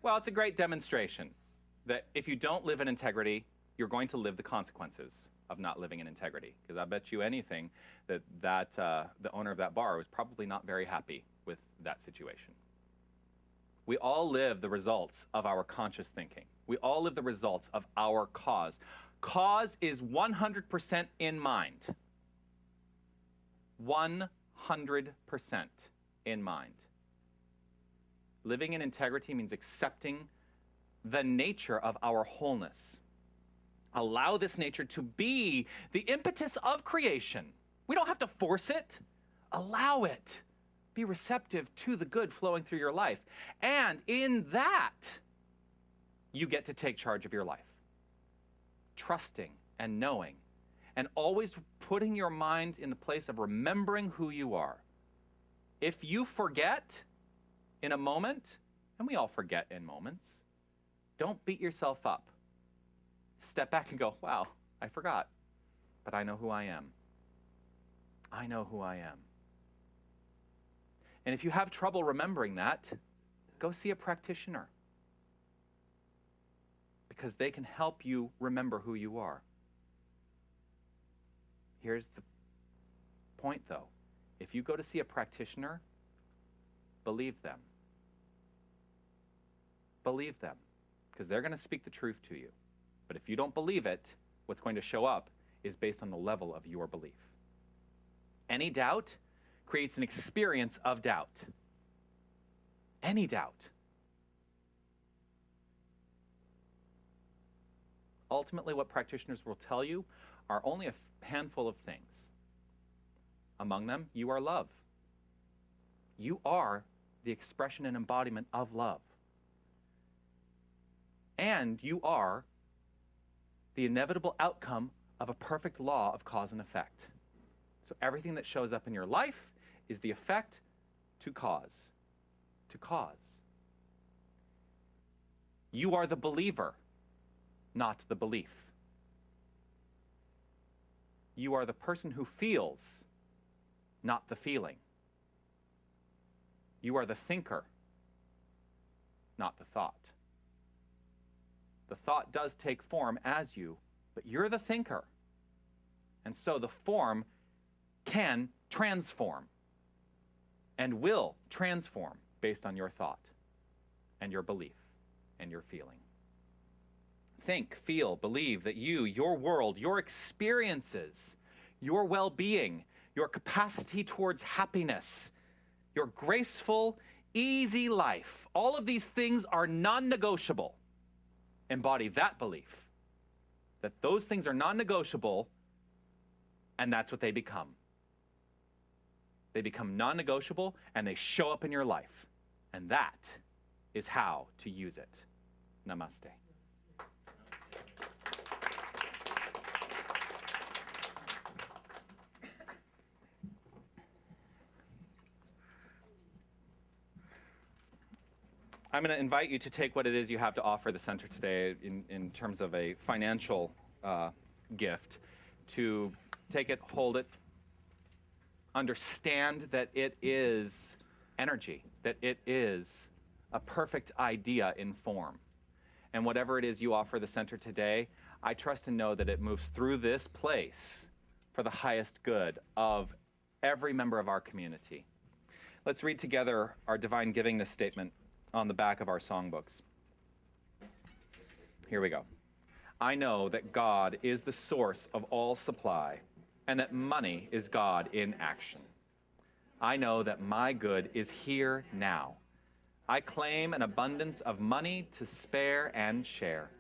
Speaker 2: Well, it's a great demonstration that if you don't live in integrity, you're going to live the consequences of not living in integrity. Because I bet you anything that the owner of that bar was probably not very happy with that situation. We all live the results of our conscious thinking. We all live the results of our cause. Cause is 100% in mind. 100% in mind. Living in integrity means accepting the nature of our wholeness. Allow this nature to be the impetus of creation. We don't have to force it. Allow it. Be receptive to the good flowing through your life. And in that, you get to take charge of your life. Trusting and knowing, and always putting your mind in the place of remembering who you are. If you forget in a moment, and we all forget in moments, don't beat yourself up. Step back and go, wow, I forgot, but I know who I am. I know who I am. And if you have trouble remembering that, go see a practitioner, because they can help you remember who you are. Here's the point, though. If you go to see a practitioner, believe them. Believe them, because they're going to speak the truth to you. But if you don't believe it, what's going to show up is based on the level of your belief. Any doubt creates an experience of doubt. Any doubt. Ultimately, what practitioners will tell you are only a handful of things. Among them, you are love. You are the expression and embodiment of love. And you are the inevitable outcome of a perfect law of cause and effect. So everything that shows up in your life is the effect to cause. To cause. You are the believer, not the belief. You are the person who feels, not the feeling. You are the thinker, not the thought. The thought does take form as you, but you're the thinker. And so the form can transform and will transform based on your thought and your belief and your feeling. Think, feel, believe that you, your world, your experiences, your well-being, your capacity towards happiness, your graceful, easy life, all of these things are non-negotiable. Embody that belief, that those things are non-negotiable, and that's what they become. They become non-negotiable, and they show up in your life. And that is how to use it. Namaste. I'm going to invite you to take what it is you have to offer the center today in terms of a financial gift, to take it, hold it, understand that it is energy, that it is a perfect idea in form. And whatever it is you offer the center today, I trust and know that it moves through this place for the highest good of every member of our community. Let's read together our divine givingness statement on the back of our songbooks. Here we go. I know that God is the source of all supply, and that money is God in action. I know that my good is here now. I claim an abundance of money to spare and share.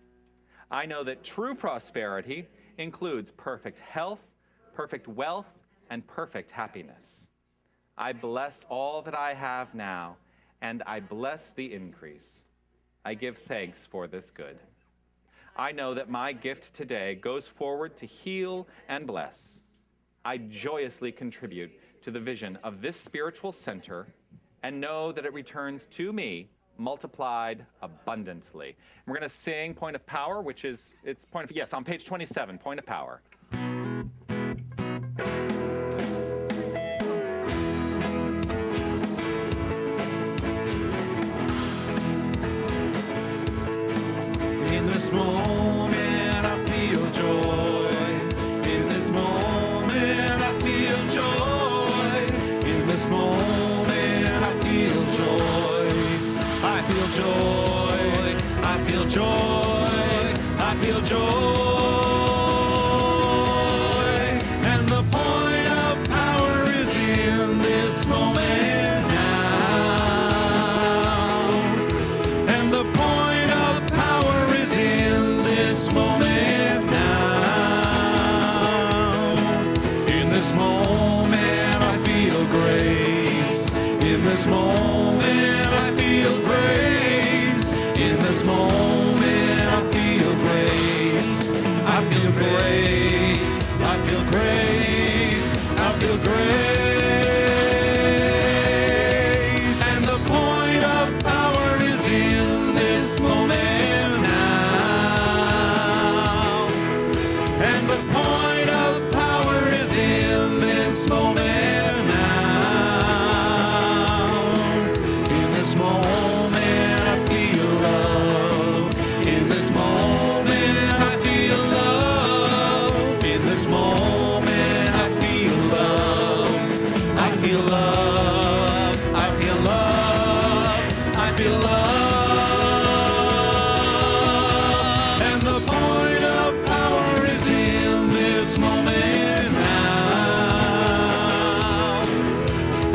Speaker 2: I know that true prosperity includes perfect health, perfect wealth, and perfect happiness. I bless all that I have now, and I bless the increase. I give thanks for this good. I know that my gift today goes forward to heal and bless. I joyously contribute to the vision of this spiritual center and know that it returns to me multiplied abundantly. And we're going to sing Point of Power, which is, it's point of, yes, on page 27, Point of Power.
Speaker 4: In this moment I feel joy. In this moment I feel joy. In this moment I feel joy. I feel joy. I feel joy. I feel joy. And the point of power is in this moment now. And the point of power is in this moment now. In this moment I feel grace. In this moment I feel grace. In this moment I feel grace. I feel grace. I feel grace. I feel grace. And the point of power is in this moment now. And the point of power is in this moment now. In this moment I feel love. In this moment I feel love. In this moment I feel love. I feel love. I feel love. I feel love. And the point of power is in this moment now.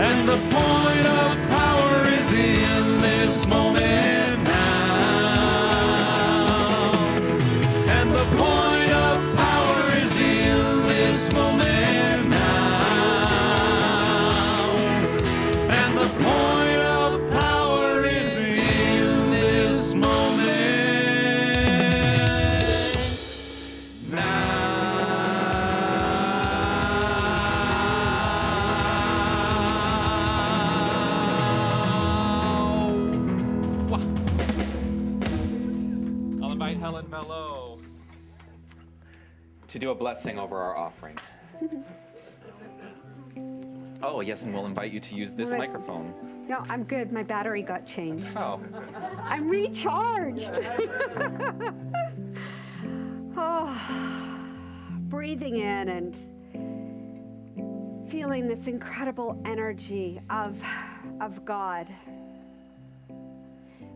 Speaker 4: And the point of power is in this moment now. And the point of power is in this moment now. And the point of power is in this moment now.
Speaker 2: I'll invite Helen Mello to do a blessing over our offering. Oh, yes, and we'll invite you to use this
Speaker 3: All right.
Speaker 2: microphone.
Speaker 3: No, I'm good. My battery got changed.
Speaker 2: Oh,
Speaker 3: I'm recharged. Oh, breathing in and feeling this incredible energy of God.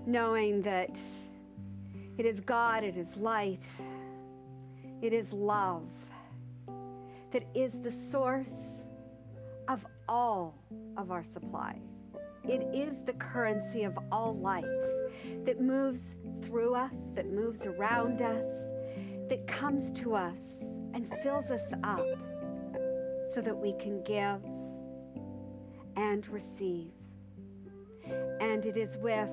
Speaker 3: Knowing that it is God, it is light, it is love that is the source of all of our supply. It is the currency of all life that moves through us, that moves around us, that comes to us and fills us up so that we can give and receive. And it is with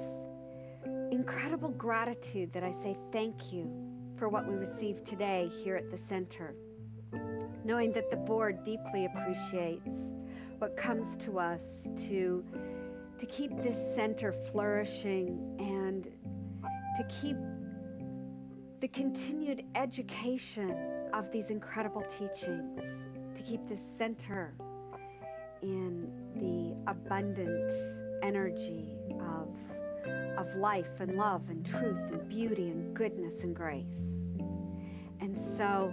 Speaker 3: incredible gratitude that I say thank you for what we received today here at the center, knowing that the board deeply appreciates what comes to us to keep this center flourishing and to keep the continued education of these incredible teachings, to keep this center in the abundant energy of life and love and truth and beauty and goodness and grace. And so,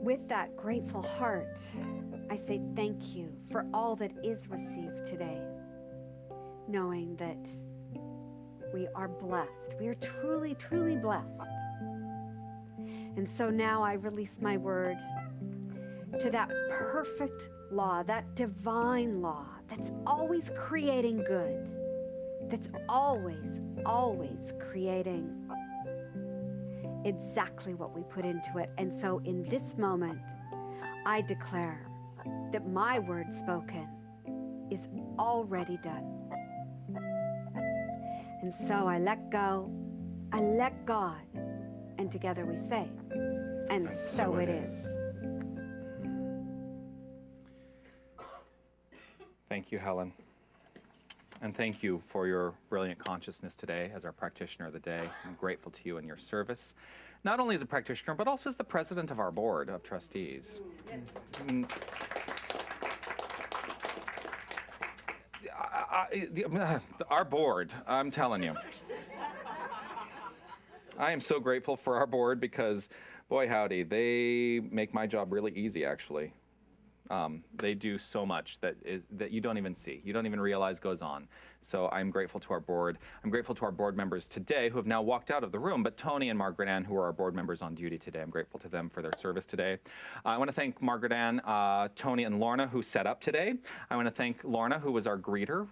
Speaker 3: with that grateful heart, I say thank you for all that is received today, knowing that we are blessed. We are truly, truly blessed. And so now I release my word to that perfect law, that divine law that's always creating good, that's always, always creating exactly what we put into it. And so in this moment, I declare that my word spoken is already done. And so I let go, I let God, and together we say, and so it is.
Speaker 2: Thank you, Helen. And thank you for your brilliant consciousness today as our practitioner of the day. I'm grateful to you in your service, not only as a practitioner, but also as the president of our board of trustees. Our board, I'm telling you. I am so grateful for our board because, boy howdy, they make my job really easy, actually. They do so much that you don't even see, you don't even realize goes on. So I'm grateful to our board. I'm grateful to our board members today who have now walked out of the room, but Tony and Margaret Ann, who are our board members on duty today, I'm grateful to them for their service today. I want to thank Margaret Ann, Tony, and Lorna, who set up today. I want to thank Lorna, who was our greeter.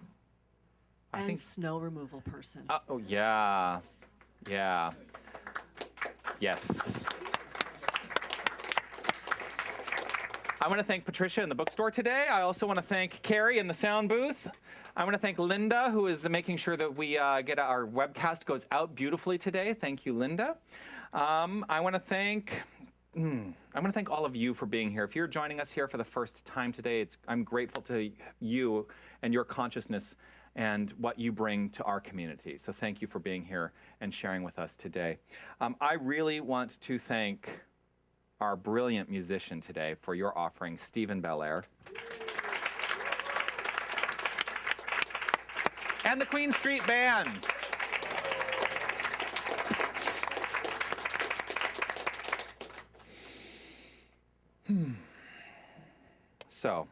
Speaker 1: And snow removal person.
Speaker 2: Oh, yeah. Yeah. Yes. I want to thank Patricia in the bookstore today. I also want to thank Carrie in the sound booth. I want to thank Linda, who is making sure that we get our webcast goes out beautifully today. Thank you, Linda. I want to thank all of you for being here. If you're joining us here for the first time today, I'm grateful to you and your consciousness and what you bring to our community. So thank you for being here and sharing with us today. I really want to thank our brilliant musician today for your offering, Stephen Belair. And the Queen Street Band. So,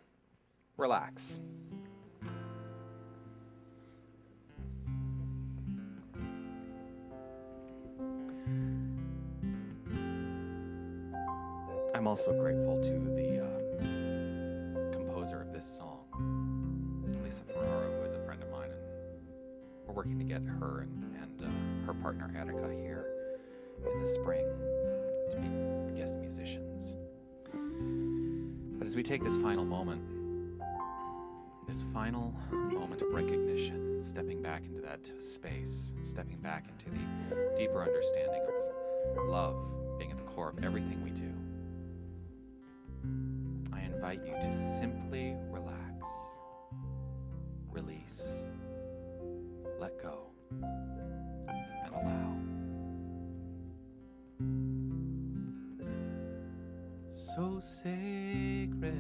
Speaker 2: relax. I'm also grateful to the composer of this song, Lisa Ferraro, who is a friend of mine, and we're working to get her and her partner Erica here in the spring to be guest musicians. But as we take this final moment of recognition, stepping back into that space, stepping back into the deeper understanding of love being at the core of everything we do, I invite you to simply relax, release, let go, and allow. So sacred,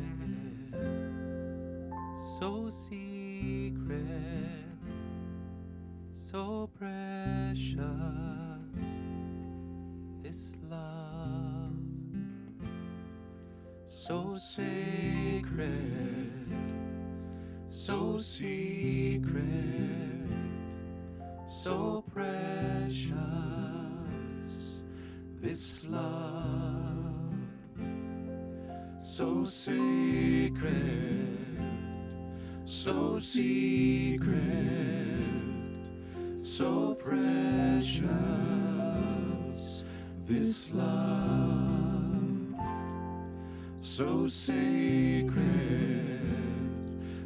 Speaker 2: so secret, so precious, this love. So sacred, so secret, so precious, this love. So sacred, so secret, so precious, this love. So sacred,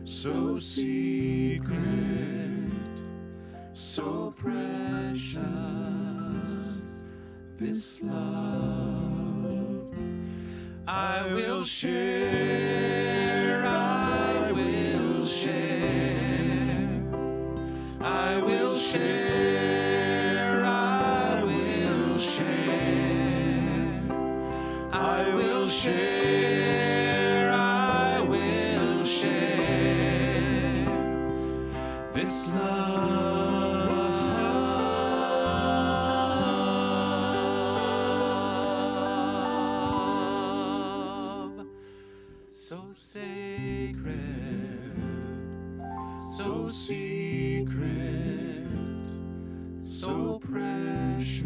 Speaker 2: so secret, so precious, this love. I will share, I will share, I will share, I will share, I will share, I will share.
Speaker 5: so sacred, so secret, so precious,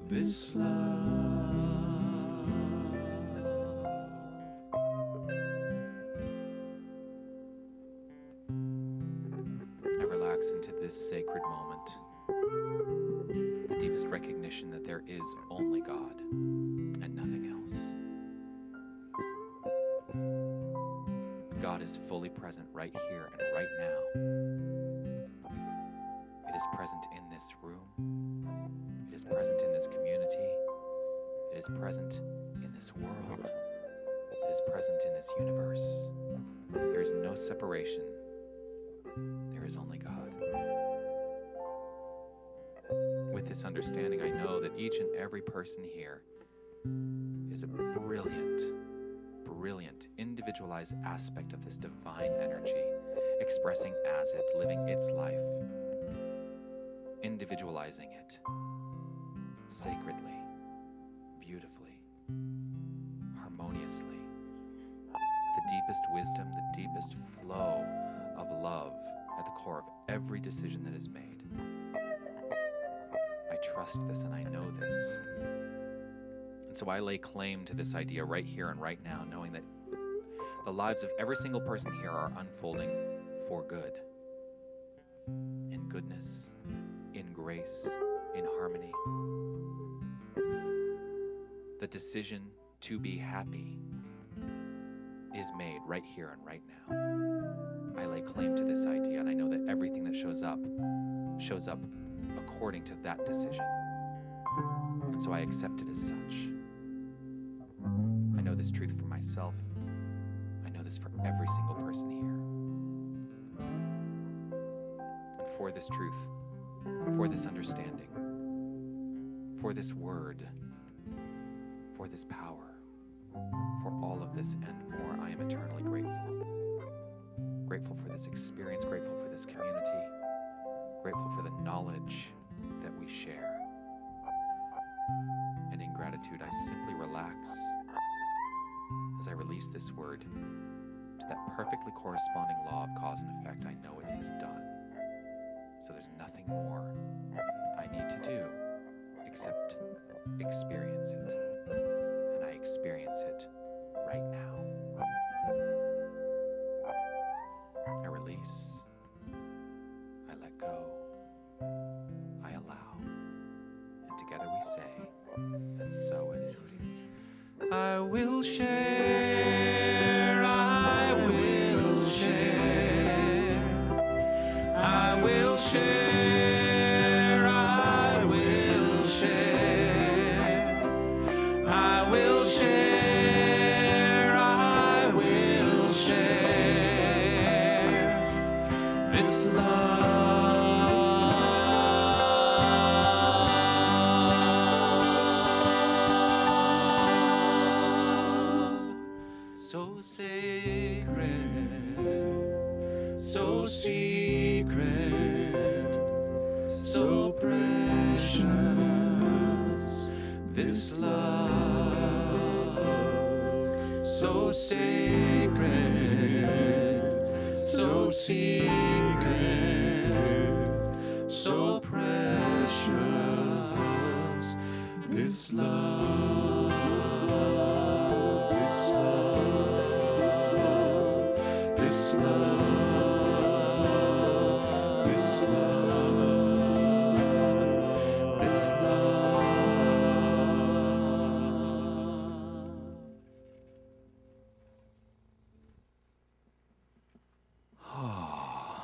Speaker 5: this love. I relax into this sacred moment, the deepest recognition that there is only God and nothing else. God is fully present right here and right now. It is present in this room. It is present in this community. It is present in this world. It is present in this universe. There is no separation. There is only God. With this understanding, I know that each and every person here is a brilliant, individualized aspect of this divine energy, expressing as it, living its life, individualizing it sacredly, beautifully, harmoniously, with the deepest wisdom, the deepest flow of love at the core of every decision that is made. I trust this and I know this. And so I lay claim to this idea right here and right now, knowing that the lives of every single person here are unfolding for good. In goodness, in grace, in harmony. The decision to be happy is made right here and right now. I lay claim to this idea, and I know that everything that shows up according to that decision. And so I accept it as such. I know this truth for myself. I know this for every single person here. And for this truth, for this understanding, for this word, for this power, for all of this and more, I am eternally grateful. Grateful for this experience, grateful for this community, grateful for the knowledge that we share. And in gratitude, I simply relax as I release this word to that perfectly corresponding law of cause and effect. I know it is done. So there's nothing more I need to do except experience it. And I experience it right now. I release. I let go. I allow. And together we say, and so it is. I will share. I will share. I will share. I will share. I will share. I will share this love. So sacred, so secret, so precious, this love. So sacred, so secret, so precious, this love. This love, this love, this love, this love, this love, this love.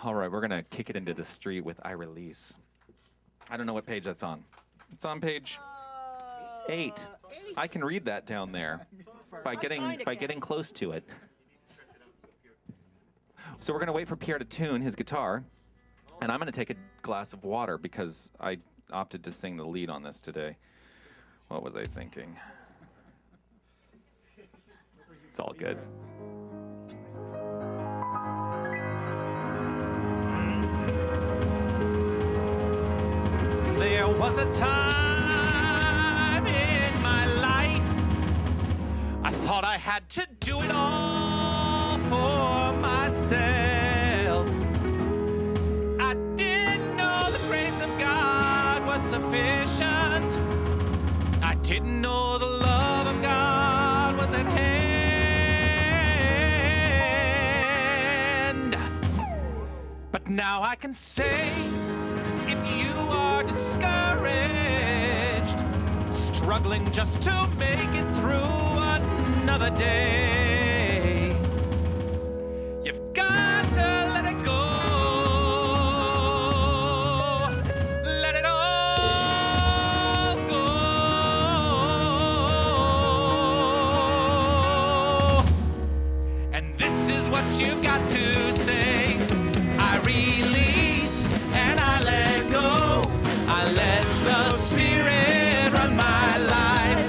Speaker 2: All right, we're going to kick it into the street with I Release. I don't know what page that's on. It's on page 8. I can read that down there by getting close to it. So we're going to wait for Pierre to tune his guitar, and I'm going to take a glass of water because I opted to sing the lead on this today. What was I thinking? It's all good. There was a time in my life I thought I had had to do it all for myself. I didn't know the grace of God was sufficient. I didn't know the love of God was at hand. But now I can say, if you are discouraged, struggling just to make it through another day, you've got to let it go. Let it all go. And this is what you've got to say. I release and I let go. I let the Spirit run my life,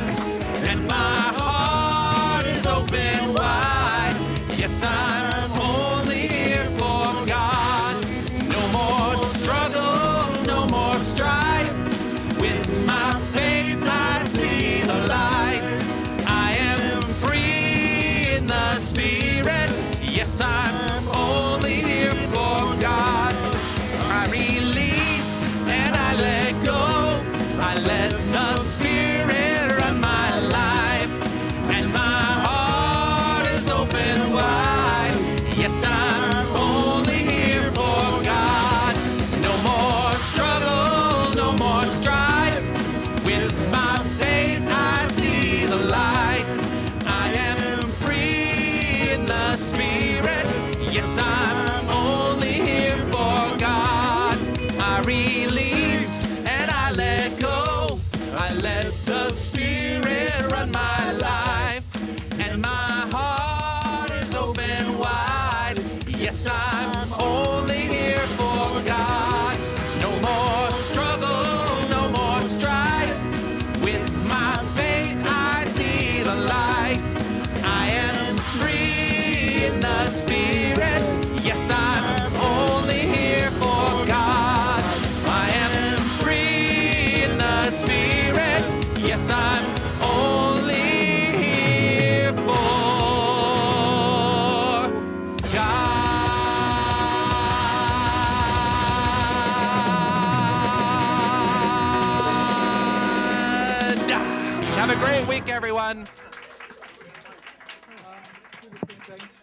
Speaker 2: and my heart is open wide. Yes, I'm only here for God. No more struggle, no more strife. With my faith I see the light. I am free in the Spirit. Yes, I'm only here for God. I release and I let go. I let the Spirit run my life, and my heart is open wide. Yes, I'm only here for God. No more struggle, no more strife. With my faith I see the light. I am free in the Spirit. Yes, I'm only here for God. I release and I let go. I let the Spirit run my life, and my heart is open wide. Yes, I'm only here for God. No more struggle, no more strife. With my faith I see the light. I am free in the Spirit. Yes, I'm only here for God. I am free in the Spirit. Yes, I'm only here for God. Have a great week, everyone.
Speaker 4: Let's do the same thing.